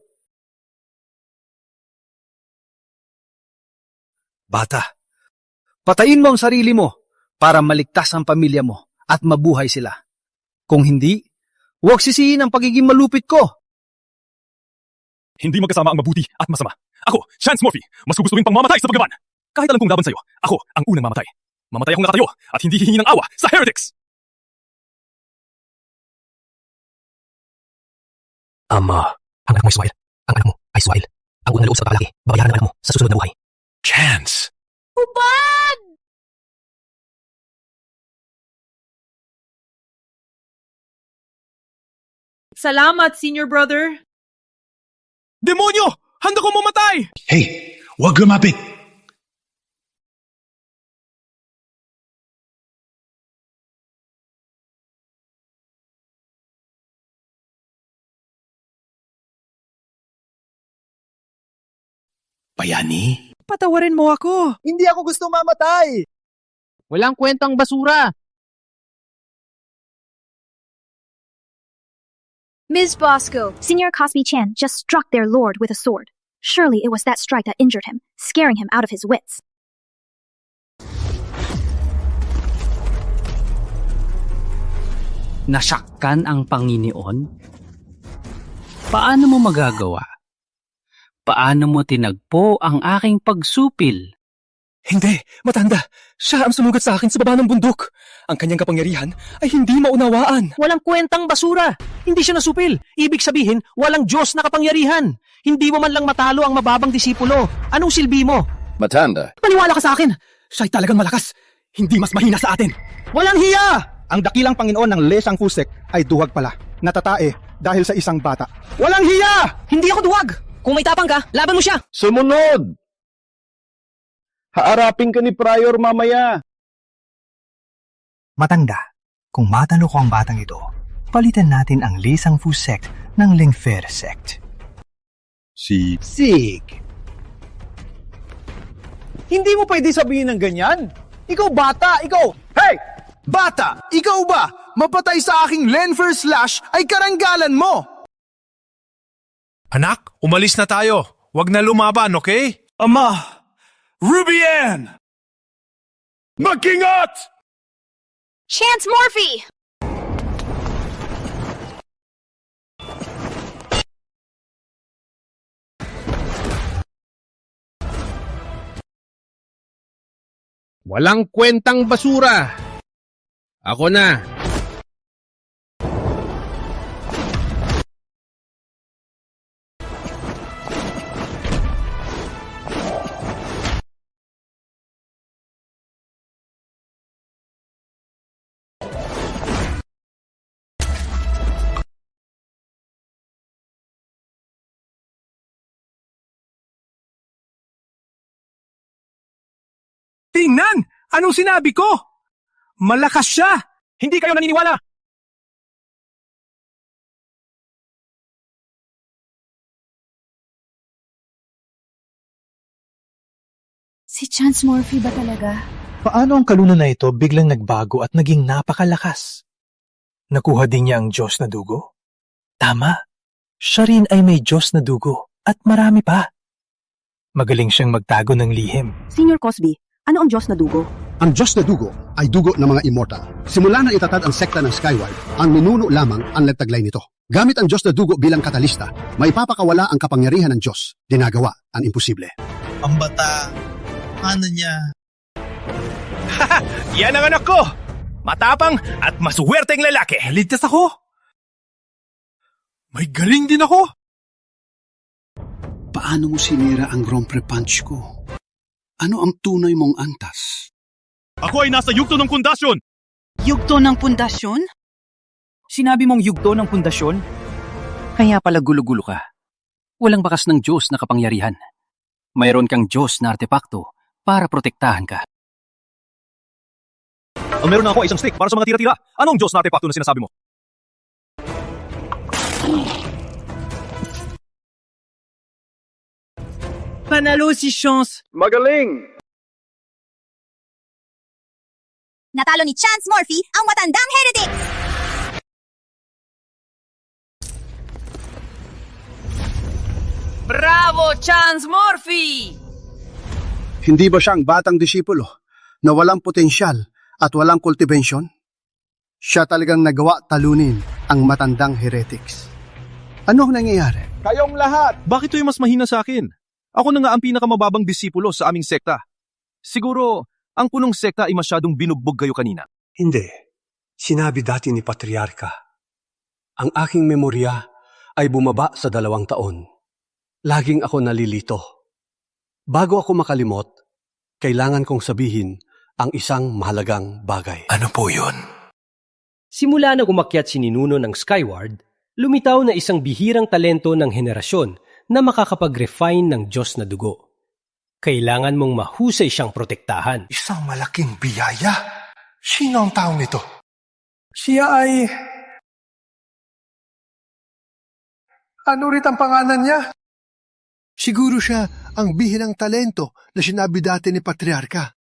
Bata, patayin mo ang sarili mo para maligtas ang pamilya mo at mabuhay sila. Kung hindi, huwag sisihin ang pagiging malupit ko. Hindi magkasama ang mabuti at masama. Ako, Chance Murphy, mas gugustuhin pang mamatay sa paggaban. Kahit alam kong laban sa'yo, ako ang unang mamatay. Mamatay akong nakatayo at hindi hihingi ng awa sa heretics! Ama, ang anak mo ay Swile. Ang anak mo ay Swile. Ang unang loob sa pagkalaki, babayaran ng anak mo sa susunod na buhay. Chance! Hubad! Salamat, senior brother. Demonyo! Handa ko mamatay! Hey, huwag lumapit! Bayani? Patawarin mo ako. Hindi ako gusto mamatay. Walang kwentang basura. Ms. Bosco, Senior Cosby Chan just struck their lord with a sword. Surely it was that strike that injured him, scaring him out of his wits. Nasaktan ang Panginoon? Paano mo magagawa? Paano mo tinagpo ang aking pagsupil? Hindi, matanda. Siya ang sumugat sa akin sa baba ng bundok. Ang kanyang kapangyarihan ay hindi maunawaan. Walang kwentang basura. Hindi siya nasupil. Ibig sabihin, walang Diyos na kapangyarihan. Hindi mo man lang matalo ang mababang disipulo. Anong silbi mo? Matanda. Maniwala ka sa akin. Siya'y talagang malakas. Hindi mas mahina sa atin. Walang hiya! Ang dakilang Panginoon ng Lesang Fusek ay duwag pala. Natatae dahil sa isang bata. Walang hiya! Hindi ako duwag. Kung may tapang ka, laban mo siya. Sumunod! Haarapin ka ni Pryor mamaya. Matanda, kung matalo ko ang batang ito, palitan natin ang Lesang Fu sect ng Lingfer sect. Sig. Hindi mo pwede sabihin ng ganyan. Ikaw bata, ikaw. Hey! Bata, ikaw ba? Mapatay sa aking Lingfer slash ay karanggalan mo. Anak, umalis na tayo. Huwag na lumaban, okay? Ama! Rubian! Mag-ingat! Chance Murphy! Walang kwentang basura. Ako na. Tingnan! Anong sinabi ko? Malakas siya! Hindi kayo naniniwala! Si Chance Murphy ba talaga? Paano ang kalunan na ito biglang nagbago at naging napakalakas? Nakuha din niya ang Diyos na dugo? Tama, siya rin ay may Diyos na dugo at marami pa. Magaling siyang magtago ng lihim. Senior Cosby, ano ang Diyos na dugo? Ang Diyos na dugo ay dugo ng mga immortal. Simula na itatad ang sekta ng Skyward, ang ninuno lamang ang nagtaglay nito. Gamit ang Diyos na dugo bilang katalista, maipapakawala ang kapangyarihan ng Diyos. Dinagawa ang imposible. Ang bata, ano niya? Yan ang anak ko! Matapang at maswerteng lalaki. Ligtas ako! May galing din ako! Paano mo sinira ang Grand Punch ko? Ano ang tunay mong antas? Ako ay nasa yugto ng pundasyon! Yugto ng pundasyon? Sinabi mong yugto ng pundasyon? Kaya pala gulo-gulo ka. Walang bakas ng Diyos na kapangyarihan. Mayroon kang Diyos na artepakto para protektahan ka. Meron na ako isang stick para sa mga tira-tira. Anong Diyos na artepakto na sinasabi mo? Panalo si Chance. Magaling! Natalo ni Chance Morphy ang matandang Heretics! Bravo, Chance Morphy! Hindi ba siyang batang disipulo na walang potensyal at walang cultivation? Siya talagang nagawa talunin ang matandang Heretics. Ano ang nangyayari? Kayong lahat! Bakit ito'y mas mahina sa akin? Ako na nga ang pinakamababang disipulo sa aming sekta. Siguro, ang punong sekta ay masyadong binugbog kayo kanina. Hindi. Sinabi dati ni Patriarka, ang aking memorya ay bumaba sa 2 taon. Laging ako nalilito. Bago ako makalimot, kailangan kong sabihin ang isang mahalagang bagay. Ano po yun? Simula na umakyat si Ninuno ng Skyward, lumitaw na isang bihirang talento ng henerasyon na makakapag-refine ng Diyos na dugo. Kailangan mong mahusay siyang protektahan. Isang malaking biyaya. Sino ang taong ito? Siya ay... Ano rin ang pangalan niya? Siguro siya ang bihirang talento na sinabi dati ni Patriarka.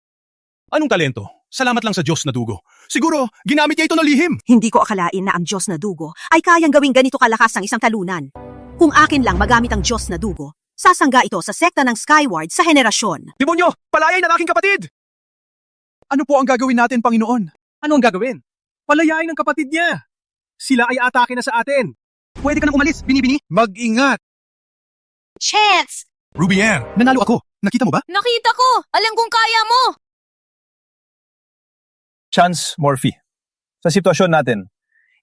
Anong talento? Salamat lang sa Diyos na dugo. Siguro, ginamit niya ito na lihim. Hindi ko akalain na ang Diyos na dugo ay kayang gawing ganito kalakas ang isang talunan. Kung akin lang magamit ang Diyos na dugo, sasangga ito sa sekta ng Skyward sa henerasyon. Demonyo! Palayain ang aking kapatid! Ano po ang gagawin natin, Panginoon? Ano ang gagawin? Palayain ang kapatid niya. Sila ay atake na sa atin. Pwede ka nang umalis, Binibini? Mag-ingat! Chance! Ruby Ann, nanalo ako. Nakita mo ba? Nakita ko! Alam kong kaya mo! Chance Morphy. Sa sitwasyon natin,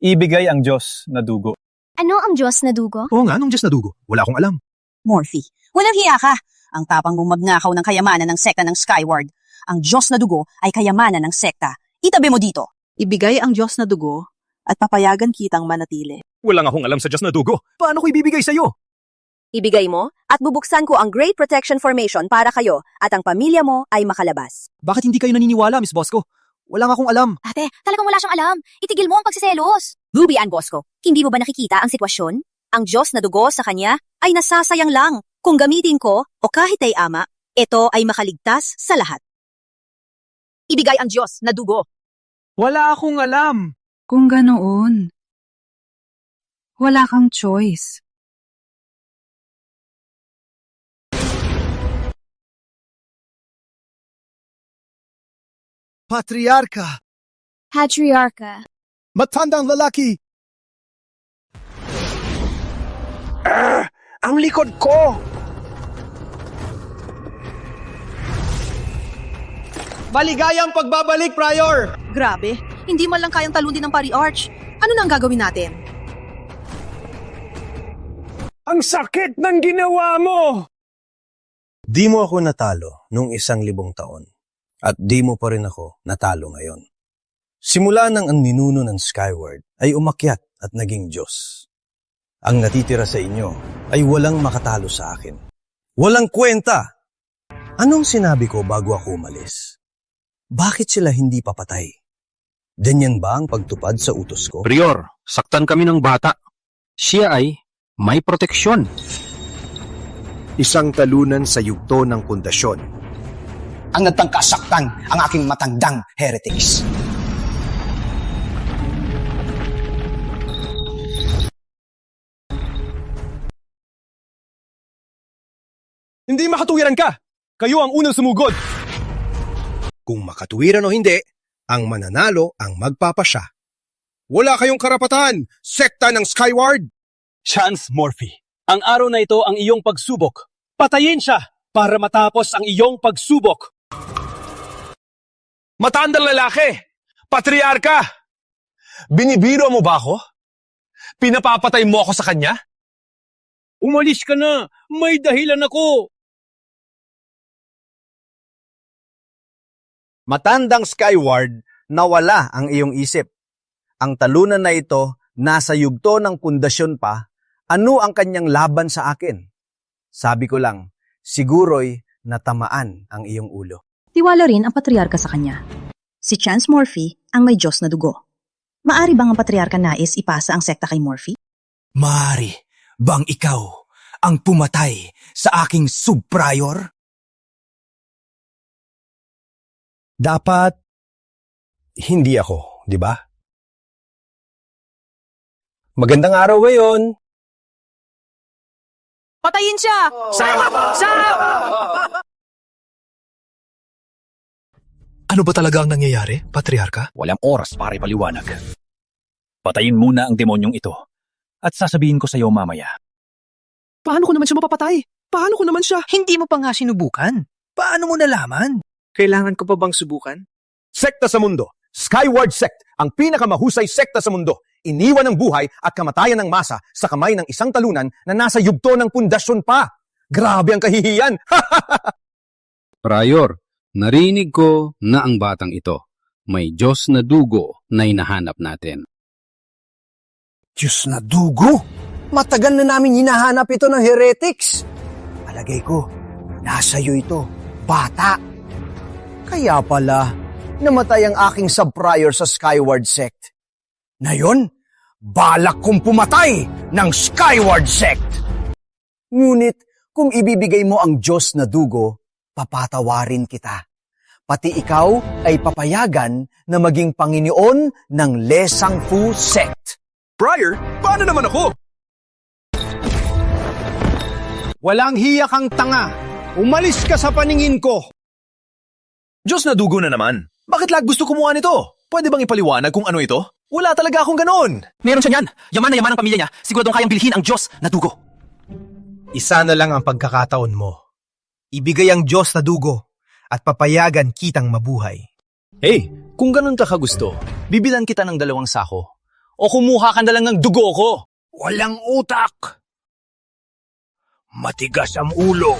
ibigay ang Diyos na dugo. Ano ang Diyos na dugo? Oo nga, anong Diyos na dugo? Wala akong alam. Morphy, walang hiya ka. Ang tapang mong magnakaw ng kayamanan ng sekta ng Skyward. Ang Diyos na dugo ay kayamanan ng sekta. Itabi mo dito. Ibigay ang Diyos na dugo at papayagan kitang manatili. Walang akong alam sa Diyos na dugo. Paano ko ibibigay sa iyo? Ibigay mo at bubuksan ko ang Great Protection Formation para kayo at ang pamilya mo ay makalabas. Bakit hindi kayo naniniwala, Miss Bosco? Wala akong alam. Ate, talagang wala siyang alam. Itigil mo ang pagsiselos. Ruby Ann Bosco, hindi mo ba nakikita ang sitwasyon? Ang Diyos na dugo sa kanya ay nasasayang lang. Kung gamitin ko o kahit ay ama, ito ay makaligtas sa lahat. Ibigay ang Diyos na dugo. Wala akong alam. Kung ganoon, wala kang choice. Patriarka! Patriarka. Matandang lalaki! Ang likod ko! Maligayang pagbabalik, Prior! Grabe, hindi man lang kayang talunin ng pari-arch. Ano na ang gagawin natin? Ang sakit ng ginawa mo! Di mo ako natalo nung 1,000 taon. At di mo pa rin ako natalo ngayon. Simula nang ang ninuno ng Skyward ay umakyat at naging Diyos. Ang natitira sa inyo ay walang makatalo sa akin. Walang kwenta! Anong sinabi ko bago ako umalis? Bakit sila hindi papatay? Ganyan ba ang pagtupad sa utos ko? Prior, saktan kami ng bata. Siya ay may proteksyon. Isang talunan sa yugto ng pundasyon. Ang nagtangkasaktan ang aking matandang Heretics. Hindi makatuwiran ka! Kayo ang unang sumugod! Kung makatuwiran o hindi, ang mananalo ang magpapasya. Wala kayong karapatan, sekta ng Skyward! Chance Morphy, ang araw na ito ang iyong pagsubok. Patayin siya para matapos ang iyong pagsubok. Matandang lalaki! Patriarka! Binibiro mo ba ako? Pinapapatay mo ako sa kanya? Umalis ka na! May dahilan ako! Matandang Skyward, nawala ang iyong isip. Ang talunan na ito, nasa yugto ng pundasyon pa, ano ang kanyang laban sa akin? Sabi ko lang, siguro'y natamaan ang iyong ulo. Tiwala rin ang patriarka sa kanya. Si Chance Morphy ang may Diyos na dugo. Maari bang ang patriarka nais ipasa ang sekta kay Morphy? Maari bang ikaw ang pumatay sa aking subprior? Dapat, hindi ako, di ba? Magandang araw ngayon. Patayin siya! Ano ba talaga ang nangyayari, Patriarka? Walang oras para ipaliwanag. Patayin muna ang demonyong ito at sasabihin ko sa iyo mamaya. Paano ko naman siya mapapatay? Paano ko naman siya? Hindi mo pa nga sinubukan. Paano mo nalaman? Kailangan ko pa bang subukan? Sekta sa mundo. Skyward Sect, ang pinakamahusay sekta sa mundo. Iniwan ng buhay at kamatayan ng masa sa kamay ng isang talunan na nasa yugto ng pundasyon pa. Grabe ang kahihiyan! Prior, narinig ko na ang batang ito may Diyos na dugo na hinahanap natin. Diyos na dugo? Matagal na namin hinahanap ito ng heretics. Palagay ko, nasa iyo ito, bata. Kaya pala, namatay ang aking sub-prior sa Skyward Sect. Ngayon, balak kong pumatay ng Skyward Sect. Ngunit, kung ibibigay mo ang Diyos na dugo, papatawarin kita. Pati ikaw ay papayagan na maging Panginoon ng Lesang Fu Sect. Prior, paano naman ako? Walang hiya kang tanga. Umalis ka sa paningin ko. Diyos na dugo na naman. Bakit lag gusto kumuha nito? Pwede bang ipaliwanag kung ano ito? Wala talaga akong ganoon. Meron siya niyan. Yaman na yaman ang pamilya niya. Siguradong kayang bilhin ang Diyos na dugo. Isa na lang ang pagkakataon mo. Ibigay ang Diyos na dugo at papayagan kitang mabuhay. Hey, kung ganun ka gusto, bibilan kita ng 2 sako. O kumuha ka na lang ng dugo ko. Walang utak. Matigas ang ulo.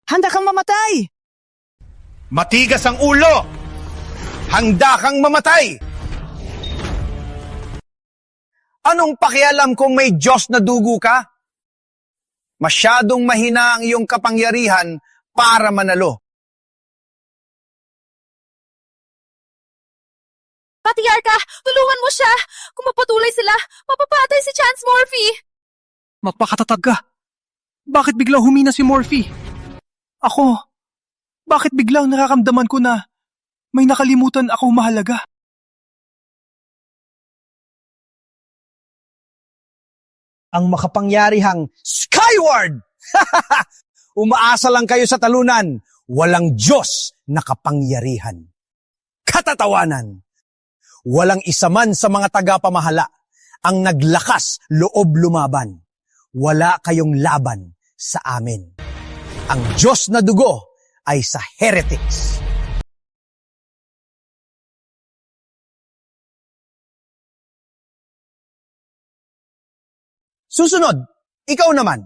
Handa kang mamatay! Matigas ang ulo! Handa kang mamatay! Anong pakialam kung may Diyos na dugo ka? Masyadong mahina ang iyong kapangyarihan para manalo. Patriarka, tulungan mo siya! Kung mapatuloy sila, mapapatay si Chance Morphy! Magpakatatag ka. Bakit biglang humina si Morphy? Ako, bakit biglang nararamdaman ko na may nakalimutan akong mahalaga? Ang makapangyarihang Skyward! Umaasa lang kayo sa talunan. Walang Diyos na kapangyarihan. Katatawanan! Walang isa man sa mga tagapamahala ang naglakas loob lumaban. Wala kayong laban sa amin. Ang Diyos na dugo ay sa heretics. Susunod, ikaw naman.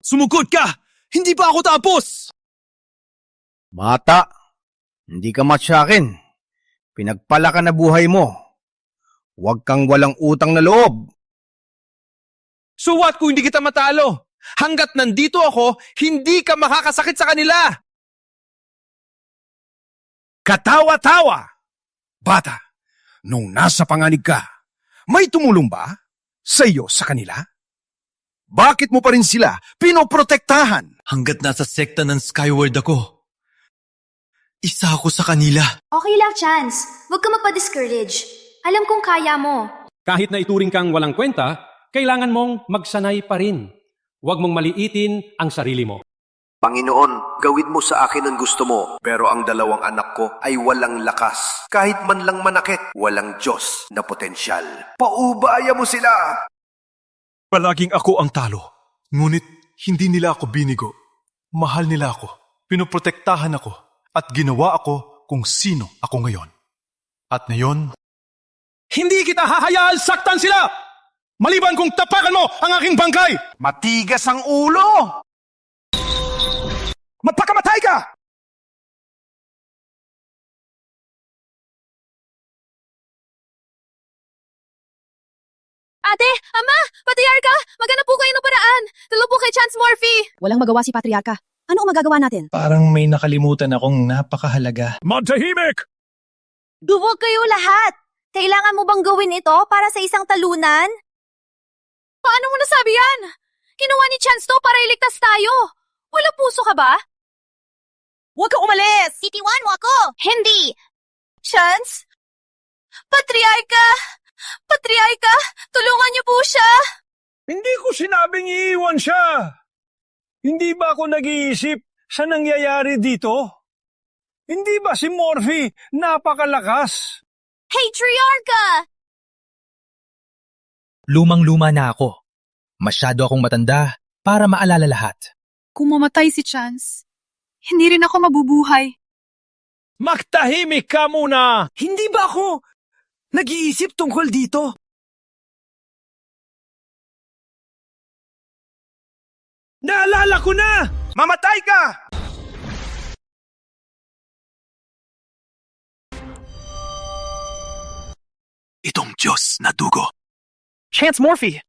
Sumugod ka! Hindi pa ako tapos! Bata, hindi ka match sa akin. Pinagpala ka na buhay mo. Huwag kang walang utang na loob. So what kung hindi kita matalo? Hanggat nandito ako, hindi ka makakasakit sa kanila! Katawa-tawa! Bata, nung nasa panganib ka, may tumulong ba sa iyo sa kanila? Bakit mo pa rin sila pinoprotektahan? Hanggat nasa sekta ng Skyward ako, Isa ako sa kanila. Okay lang, Chance. Huwag ka magpa-discourage. Alam kong kaya mo. Kahit na ituring kang walang kwenta, kailangan mong magsanay pa rin. Huwag mong maliitin ang sarili mo. Panginoon, gawin mo sa akin ang gusto mo, pero ang dalawang anak ko ay walang lakas. Kahit man lang manakit, walang Diyos na potensyal. Paubaya mo sila! Palaging ako ang talo. Ngunit hindi nila ako binigo. Mahal nila ako. Pinoprotektahan ako. At ginawa ako kung sino ako ngayon. At ngayon, Hindi kita hahayaan saktan sila! Maliban kung tapakan mo ang aking bangkay! Matigas ang ulo! Magpakamatay ka! Ate! Ama! Patriarka! Maghanap po kayo ng paraan! Dalo po kay Chance Morphy! Walang magawa si Patriarka. Ano ang magagawa natin? Parang may nakalimutan akong napakahalaga. Matahimik! Duwag kayo lahat! Kailangan mo bang gawin ito para sa isang talunan? Paano mo nasabi yan? Kinuha ni Chance to para iligtas tayo. Wala puso ka ba? Huwag ka umalis! Titiwan mo ako! Hindi! Chance? Patriarka! Patriarka! Tulungan niyo po siya! Hindi ko sinabing iiwan siya! Hindi ba ako nag-iisip sa nangyayari dito? Hindi ba si Morphy napakalakas? Hey, Triarka! Lumang-luma na ako. Masyado akong matanda para maalala lahat. Kung mamatay si Chance, hindi rin ako mabubuhay. Magtahimik ka muna! Hindi ba ako nag-iisip tungkol dito? Naalala ko na! Mamatay ka! Itong Diyos na dugo. Chance Morphy!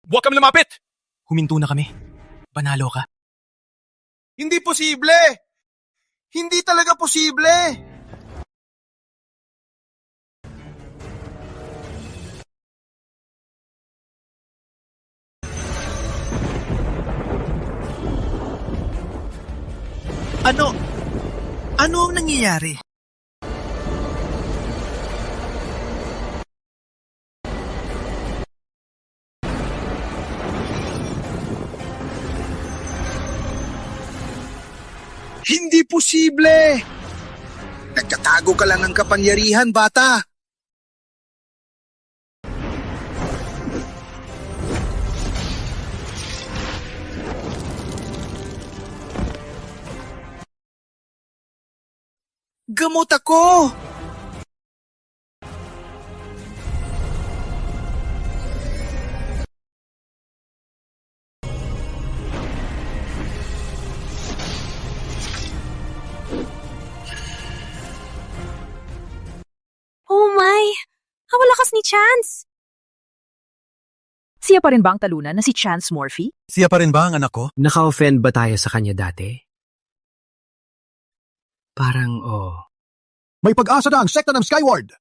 Huwag kami lumapit! Huminto na kami. Panalo ka. Hindi posible! Hindi talaga posible! Ano ang nangyayari? Hindi posible! Nagkatago ka lang ng kapangyarihan, bata! Gamot ako! Oh my! Ang lakas ni Chance! Siya pa rin ba ang talunan na si Chance Morphy? Siya pa rin ba ang anak ko? Naka-offend ba tayo sa kanya dati? Parang, May pag-asa na ang sekta ng Skyward!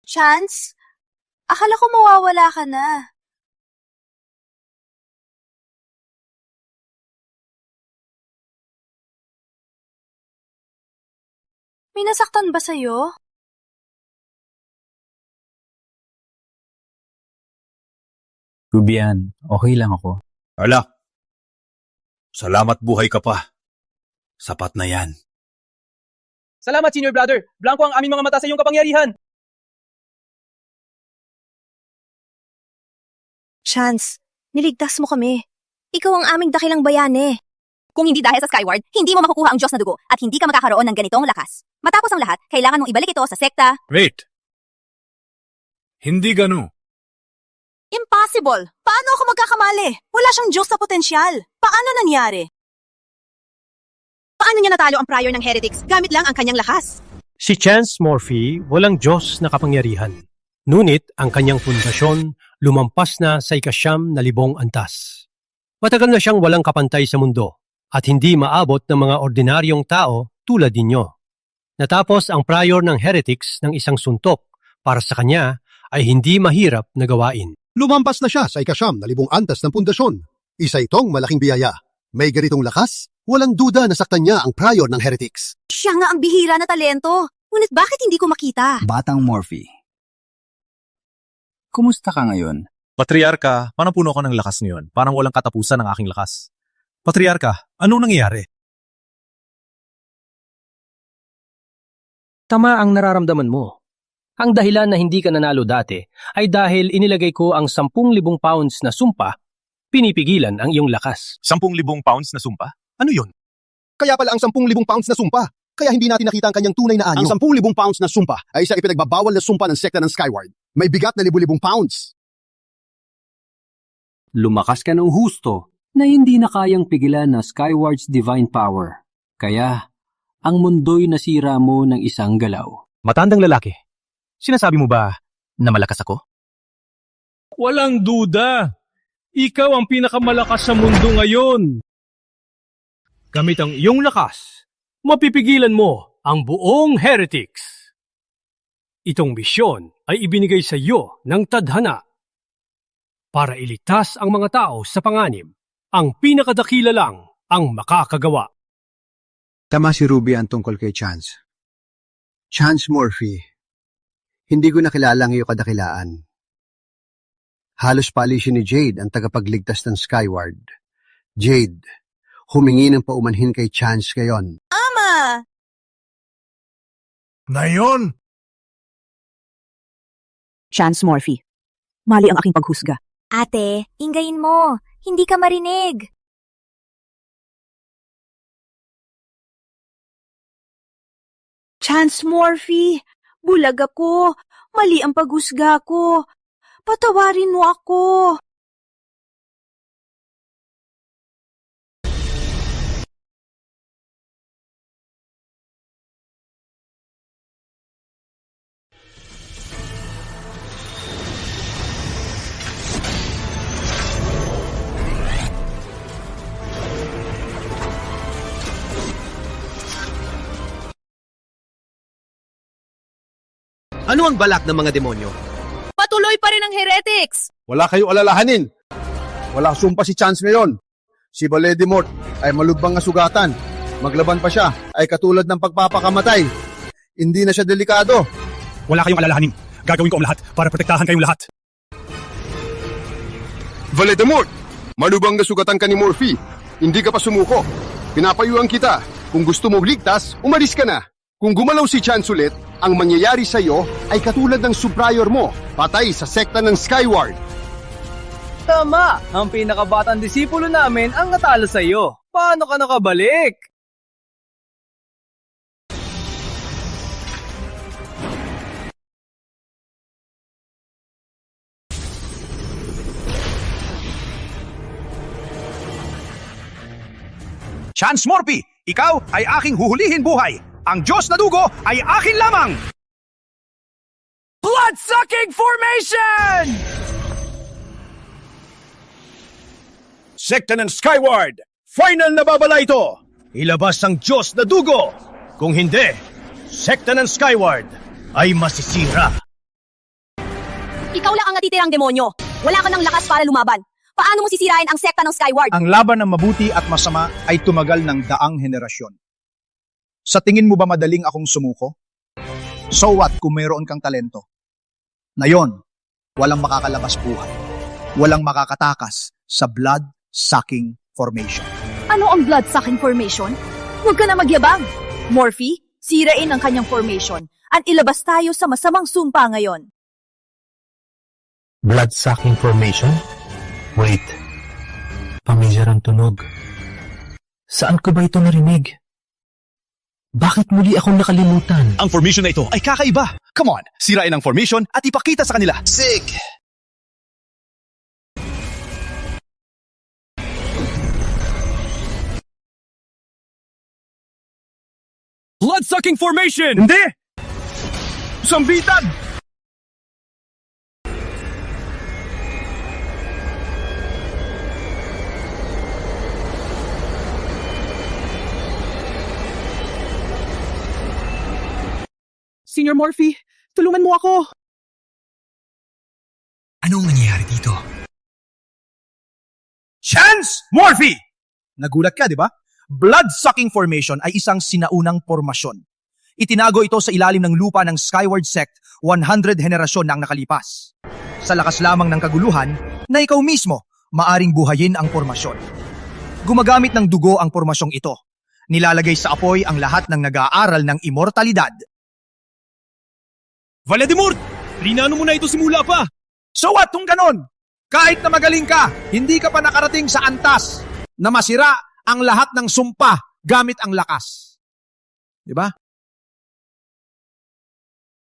Chance? Akala ko mawawala ka na. May nasaktan ba sa'yo? Rubian, okay lang ako. Ala, salamat buhay ka pa. Sapat na yan. Salamat, Senior Brother. Blanco ang aming mga mata sa iyong kapangyarihan. Chance, niligtas mo kami. Ikaw ang aming dakilang bayane. Kung hindi dahil sa Skyward, hindi mo makukuha ang Diyos na dugo at hindi ka magkakaroon ng ganitong lakas. Matapos ang lahat, kailangan mong ibalik ito sa sekta. Wait. Hindi gano. Impossible! Paano ako magkakamali? Wala siyang Diyos na potensyal. Paano nangyari? Paano niya natalo ang prior ng heretics gamit lang ang kanyang lakas? Si Chance Morphy walang Diyos na kapangyarihan. Ngunit ang kanyang pundasyon lumampas na sa 9,000 antas. Matagal na siyang walang kapantay sa mundo at hindi maabot ng mga ordinaryong tao tulad ninyo. Natapos ang prior ng heretics ng isang suntok para sa kanya ay hindi mahirap na gawain. Lumampas na siya sa 9,000 antas ng pundasyon. Isa itong malaking biyaya. May ganitong lakas, walang duda na saktan niya ang prior ng heretics. Siya nga ang bihira na talento. Ngunit bakit hindi ko makita? Batang Morphe. Kumusta ka ngayon? Patriarka, parang puno ko ng lakas ngayon. Parang walang katapusan ang aking lakas. Patriarka, anong nangyayari? Tama ang nararamdaman mo. Ang dahilan na hindi ka nanalo dati ay dahil inilagay ko ang 10,000 pounds na sumpa, pinipigilan ang iyong lakas. 10,000 pounds na sumpa? Ano yun? Kaya pala ang 10,000 pounds na sumpa. Kaya hindi natin nakita ang kanyang tunay na anyo. Ang 10,000 pounds na sumpa ay isang ipinagbabawal na sumpa ng sekta ng Skyward. May bigat na libu-libong pounds. Lumakas ka ng husto na hindi na kayang pigilan ng Skyward's divine power. Kaya, ang mundo'y nasira mo ng isang galaw. Matandang lalaki, sinasabi mo ba na malakas ako? Walang duda. Ikaw ang pinakamalakas sa mundo ngayon. Gamit ang iyong lakas, mapipigilan mo ang buong heretics. Itong misyon ay ibinigay sa iyo ng tadhana para iligtas ang mga tao sa panganib. Ang pinakadakila lang ang makakagawa. Tama si Ruby ang tungkol kay Chance. Chance Morphe, hindi ko nakilala ang iyong kadakilaan. Halos paalisin ni Jade ang tagapagligtas ng Skyward. Jade, humingi ng paumanhin kay Chance ngayon. Ama! Ngayon? Chance Morphe, mali ang aking paghusga. Ate, ingayin mo. Hindi ka marinig. Chance Morphe, bulag ako. Mali ang paghusga ko. Patawarin mo ako. Ano ang balak ng mga demonyo? Patuloy pa rin ang heretics! Wala kayo alalahanin. Wala sumpa si Chance ngayon. Si Voldemort ay malubhang na sugatan. Maglaban pa siya ay katulad ng pagpapakamatay. Hindi na siya delikado. Wala kayong alalahanin. Gagawin ko ang lahat para protektahan kayong lahat. Voldemort, malubhang na sugatan ka ni Morphe. Hindi ka pa sumuko. Pinapayuhan kita. Kung gusto mong ligtas, umalis ka na. Kung gumalaw si Chance ulit, ang mangyayari sa iyo ay katulad ng subprior mo, patay sa sekta ng Skyward. Tama! Ang pinakabatang disipulo namin ang natalo sa iyo. Paano ka nakabalik? Chance Morphe, ikaw ay aking huhulihin buhay. Ang Diyos na dugo ay akin lamang! Blood-sucking formation! Sekta ng Skyward! Final na babala ito! Ilabas ang Diyos na dugo! Kung hindi, sekta ng Skyward ay masisira. Ikaw lang ang natitirang demonyo. Wala ka ng lakas para lumaban. Paano mo sisirain ang sekta ng Skyward? Ang laban ng mabuti at masama ay tumagal ng daang henerasyon. Sa tingin mo ba madaling akong sumuko? So what kung mayroon kang talento? Ngayon, walang makakalabas buhay. Walang makakatakas sa blood-sucking formation. Ano ang blood-sucking formation? Huwag ka na magyabang. Morphe, sirain ang kanyang formation at ilabas tayo sa masamang sumpa ngayon. Blood-sucking formation? Wait. Pamilyar ang tunog. Saan ko ba ito narinig? Bakit muli akong nakalimutan? Ang formation na ito ay kakaiba. Come on, sirain ang formation at ipakita sa kanila. Sick! Blood-sucking formation! Hindi! Sambitan! Senior Morphe, tulungan mo ako! Anong nangyayari dito? Chance Morphe! Nagulat ka, di ba? Blood-sucking formation ay isang sinaunang formasyon. Itinago ito sa ilalim ng lupa ng Skyward Sect 100 henerasyon na ang nakalipas. Sa lakas lamang ng kaguluhan na ikaw mismo maaring buhayin ang formasyon. Gumagamit ng dugo ang formasyong ito. Nilalagay sa apoy ang lahat ng nag-aaral ng immortalidad. Voldemort! Rinano mo na ito simula pa! So what kung ganon? Kahit na magaling ka, hindi ka pa nakarating sa antas na masira ang lahat ng sumpa gamit ang lakas. Di ba?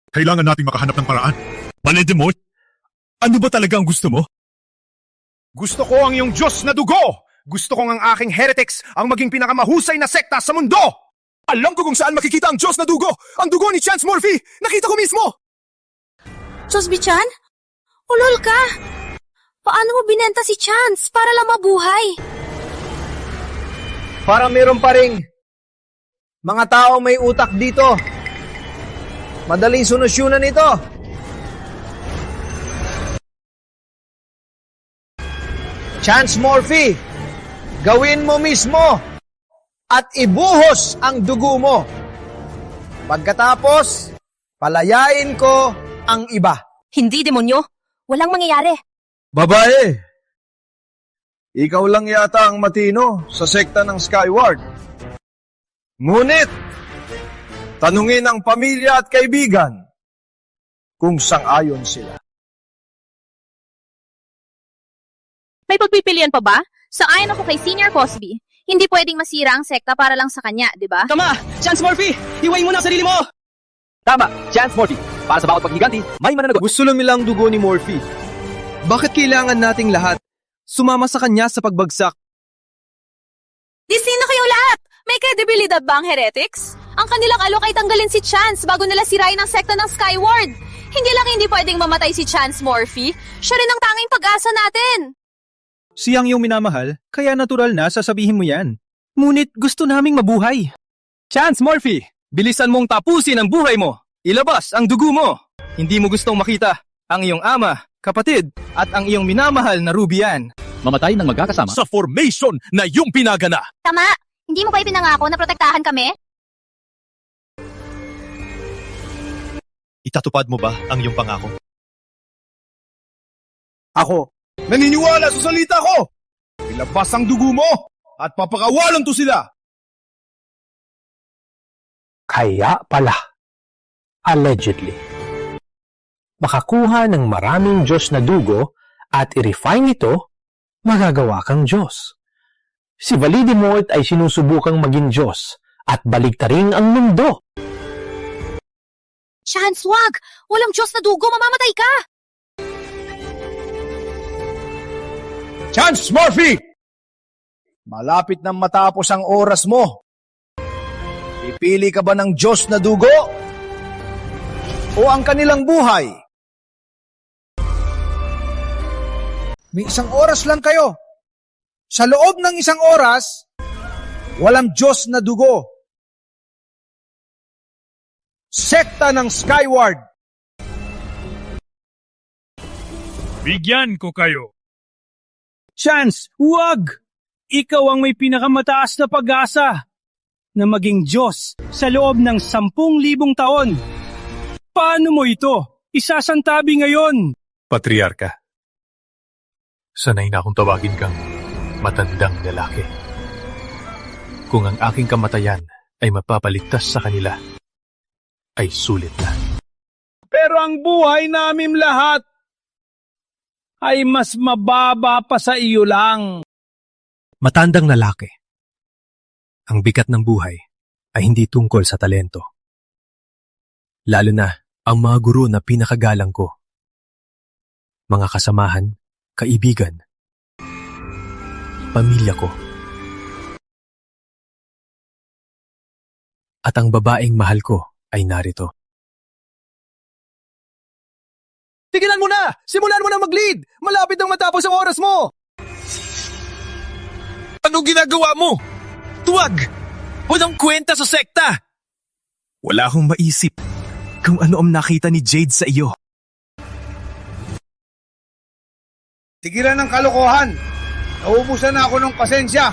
Kailangan nating makahanap ng paraan. Voldemort, ano ba talaga ang gusto mo? Gusto ko ang iyong Diyos na dugo! Gusto kong ang aking heretics ang maging pinakamahusay na sekta sa mundo! Alam ko kung saan makikita ang Diyos na dugo! Ang dugo ni Chance Morphe! Nakita ko mismo! Chosbi-chan? Ulol ka! Paano mo binenta si Chance para lang mabuhay? Parang meron pa ring mga tao may utak dito. Madaling solusyonan ito. Chance Morphe, gawin mo mismo at ibuhos ang dugo mo. Pagkatapos, palayain ko ang iba. Hindi, demonyo. Walang mangyayari. Babae, ikaw lang yata ang matino sa sekta ng Skyward. Ngunit, tanungin ang pamilya at kaibigan kung sang-ayon sila. May pagpipilian pa ba? Sang-ayon ako kay Senior Cosby. Hindi pwedeng masira ang sekta para lang sa kanya, di ba? Tama! Chance Morphe! Iwain mo na ang sarili mo! Tama, Chance Morphe. Para sa bawat paghiganti, may mananagot. Gusto lang nilang dugo ni Morphe. Bakit kailangan nating lahat sumama sa kanya sa pagbagsak? Di sino kayo lahat? May kredibilidad ba ang heretics? Ang kanilang alok ay tanggalin si Chance bago nila sirain ang sekta ng Skyward. Hindi pwedeng mamatay si Chance Morphe. Siya rin ang tanging pag-asa natin. Siyang iyong minamahal, kaya natural na sasabihin mo yan. Ngunit gusto naming mabuhay. Chance Morphe, bilisan mong tapusin ang buhay mo. Ilabas ang dugo mo. Hindi mo gustong makita ang iyong ama, kapatid, at ang iyong minamahal na Rubian mamatay ng magkakasama Sa formation na iyong pinagana. Tama! Hindi mo ba ipinangako na protektahan kami? Itatupad mo ba ang iyong pangako? Ako, naniniwala sa salita ko! Ilabas ang dugo mo at papakawalan to sila! Kaya pala, allegedly, makakuha ng maraming Diyos na dugo at i-refine ito, magagawa kang Diyos. Si Voldemort ay sinusubukang maging Diyos at baligtarin ang mundo. Chance, wag! Walang Diyos na dugo, mamamatay ka! Chance Morphe! Malapit nang matapos ang oras mo. Pipili ka ba ng Diyos na dugo? O ang kanilang buhay? May 1 oras lang kayo. Sa loob ng 1 oras, walang Diyos na dugo. Sekta ng Skyward. Bigyan ko kayo. Chance, huwag! Ikaw ang may pinakamataas na pag-asa na maging Diyos sa loob ng 10,000 taon. Paano mo ito isasantabi ngayon? Patriarka, sanay na akong tawagin kang matandang lalaki. Kung ang aking kamatayan ay mapapaligtas sa kanila, ay sulit na. Pero ang buhay namin lahat ay mas mababa pa sa iyo lang. Matandang lalaki. Ang bigat ng buhay ay hindi tungkol sa talento. Lalo na ang mga guro na pinakagalang ko. Mga kasamahan, kaibigan, pamilya ko. At ang babaeng mahal ko ay narito. Tigilan mo na! Simulan mo na mag-lead! Malapit nang matapos ang oras mo! Anong ginagawa mo? Tuwag! Walang kwenta sa sekta! Wala akong maisip. kung ano ang nakita ni Jade sa iyo. Tigilan ng kalokohan. Nauubusan na ako ng pasensya.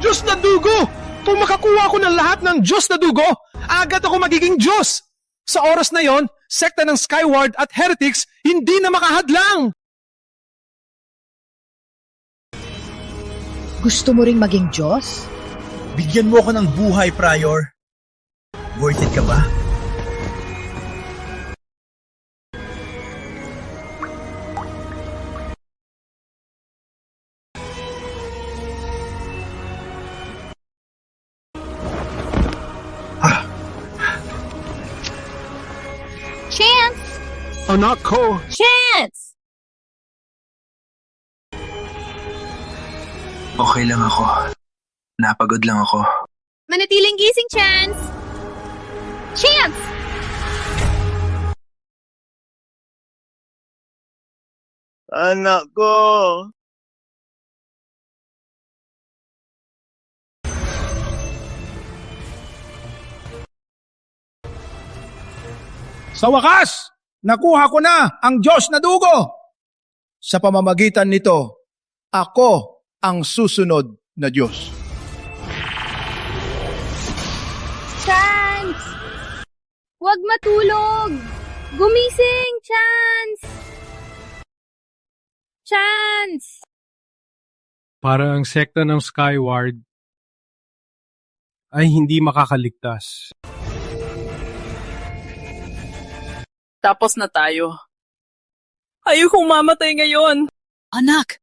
Diyos na dugo! Kung makakuha ako ng lahat ng Diyos na dugo, agad ako magiging Diyos! Sa oras na yon, sekta ng Skyward at Heretics hindi na makahadlang! Gusto mo ring maging Diyos? Bigyan mo ako ng buhay, Prior. Worth it ka ba? Chance! Anak ko! Chance! Okay lang ako. Napagod lang ako. Manatiling gising, Chance! Chance! Anak ko! Sa wakas, nakuha ko na ang Diyos na dugo. Sa pamamagitan nito, ako ang susunod na Diyos. Chance! Huwag matulog! Gumising, Chance! Chance! Para ang sekta ng Skyward ay hindi makakaligtas. Tapos na tayo. Ayokong mamatay ngayon. Anak!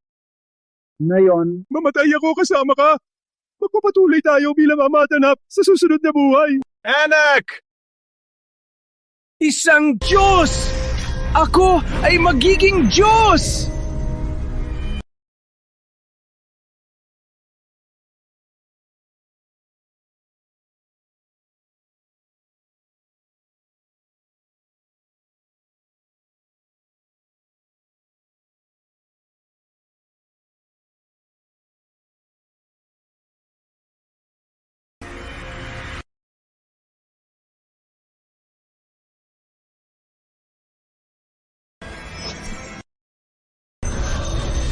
Ngayon, mamatay ako kasama ka. Magpapatuloy tayo bilang amatanap sa susunod na buhay. Anak! Isang Diyos! Ako ay magiging Diyos!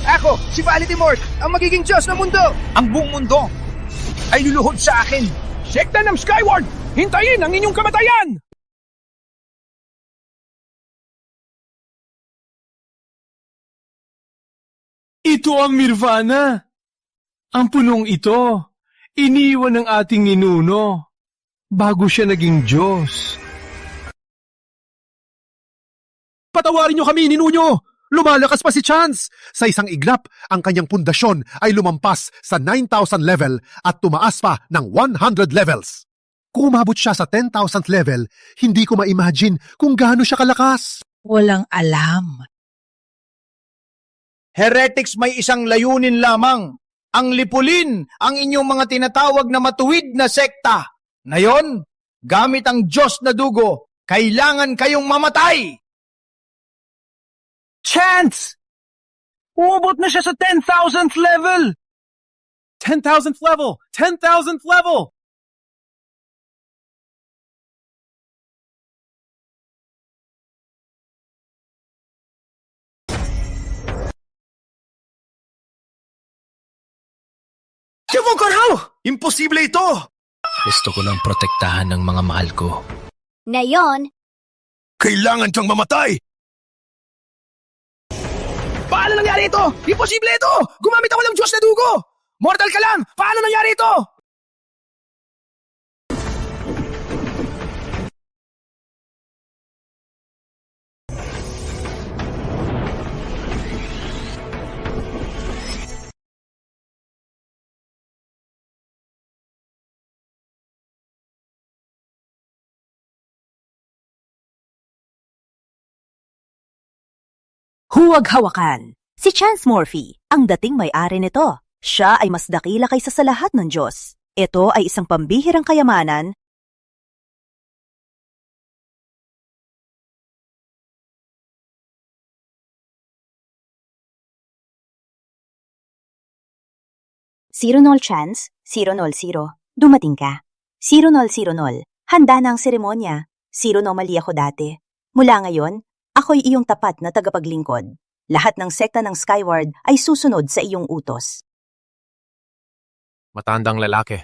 Ako, si Voldemort, ang magiging Diyos ng mundo. Ang buong mundo ay luluhod sa akin. Sekta ng Skyward! Hintayin ang inyong kamatayan! Ito ang Nirvana. Ang punong ito, iniwan ng ating ninuno bago siya naging Diyos. Patawarin niyo kami, ninunyo! Lumalakas pa si Chance! Sa isang iglap, ang kanyang pundasyon ay lumampas sa 9,000 level at tumaas pa ng 100 levels. Kung umabot siya sa 10,000th level, hindi ko ma-imagine kung gaano siya kalakas. Walang alam. Heretics may isang layunin lamang, ang lipulin ang inyong mga tinatawag na matuwid na sekta. Ngayon, gamit ang Diyos na dugo, kailangan kayong mamatay! Chance! Umabot na siya sa 10,000th level! 10,000th level! 10,000th level! Karaw! Imposible ito! Gusto ko lang protektahan ng mga mahal ko. Ngayon, kailangan siyang mamatay! Paano nangyari ito? Imposible ito! Gumamit ako ng Diyos na dugo! Mortal ka lang! Paano nangyari ito? Huwag hawakan! Si Chance Morphy, ang dating may-ari nito. Siya ay mas dakila kaysa sa lahat ng Diyos. Ito ay isang pambihirang kayamanan. Zero Chance, 000. Dumating ka. 000. Handa na ang seremonya. 0 mali ako dati. Mula ngayon, ako'y iyong tapat na tagapaglingkod. Lahat ng sekta ng Skyward ay susunod sa iyong utos. Matandang lalaki.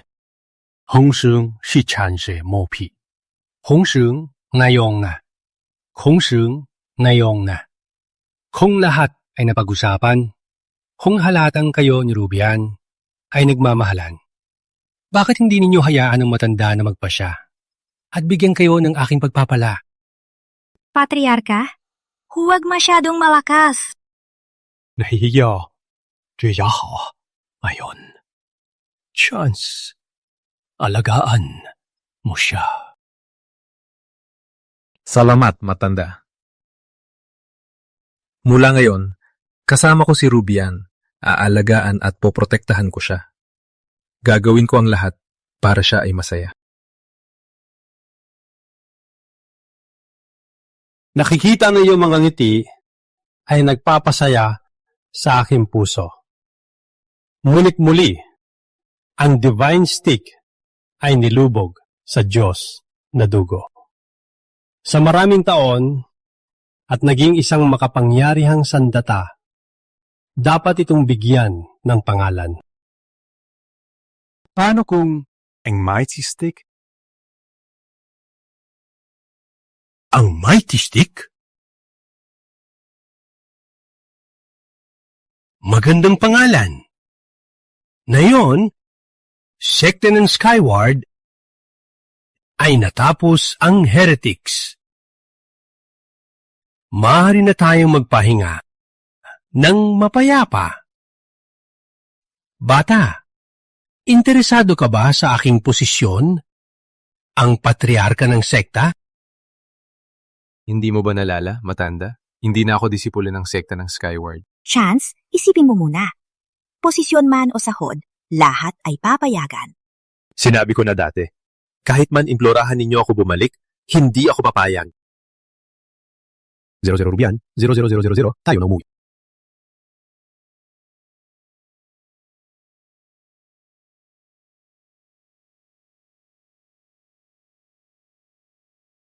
红绳是产生毛皮，红绳ngayong na, 红绳ngayong na. Kung lahat ay napag-usapan, kung halatang kayo ni Rubian ay nagmamahalan, bakit hindi ninyo hayaan ang matanda na magpasya at bigyan kayo ng aking pagpapala? Patriarka, huwag masyadong malakas. Nahihiya. 这也好. Ngayon, Chance, alagaan mo siya. Salamat, matanda. Mula ngayon, kasama ko si Rubian, aalagaan at poprotektahan ko siya. Gagawin ko ang lahat para siya ay masaya. Nakikita na iyong mga ngiti ay nagpapasaya sa aking puso. Ngunit muli, ang divine stick ay nilubog sa Diyos na dugo. Sa maraming taon at naging isang makapangyarihang sandata, dapat itong bigyan ng pangalan. Paano kung ang mighty stick? Ang mighty stick? Magandang pangalan. Ngayon, sekte ng Skyward ay natapos ang heretics. Maaari na tayong magpahinga ng mapayapa. Bata, interesado ka ba sa aking posisyon? Ang patriarka ng sekta? Hindi mo ba nalala, matanda? Hindi na ako disipulo ng sekta ng Skyward. Chance, isipin mo muna. Posisyon man o sahod, lahat ay papayagan. Sinabi ko na dati, kahit man implorahan ninyo ako bumalik, hindi ako papayag. 00 Rubian, 00000, tayo na umuwi.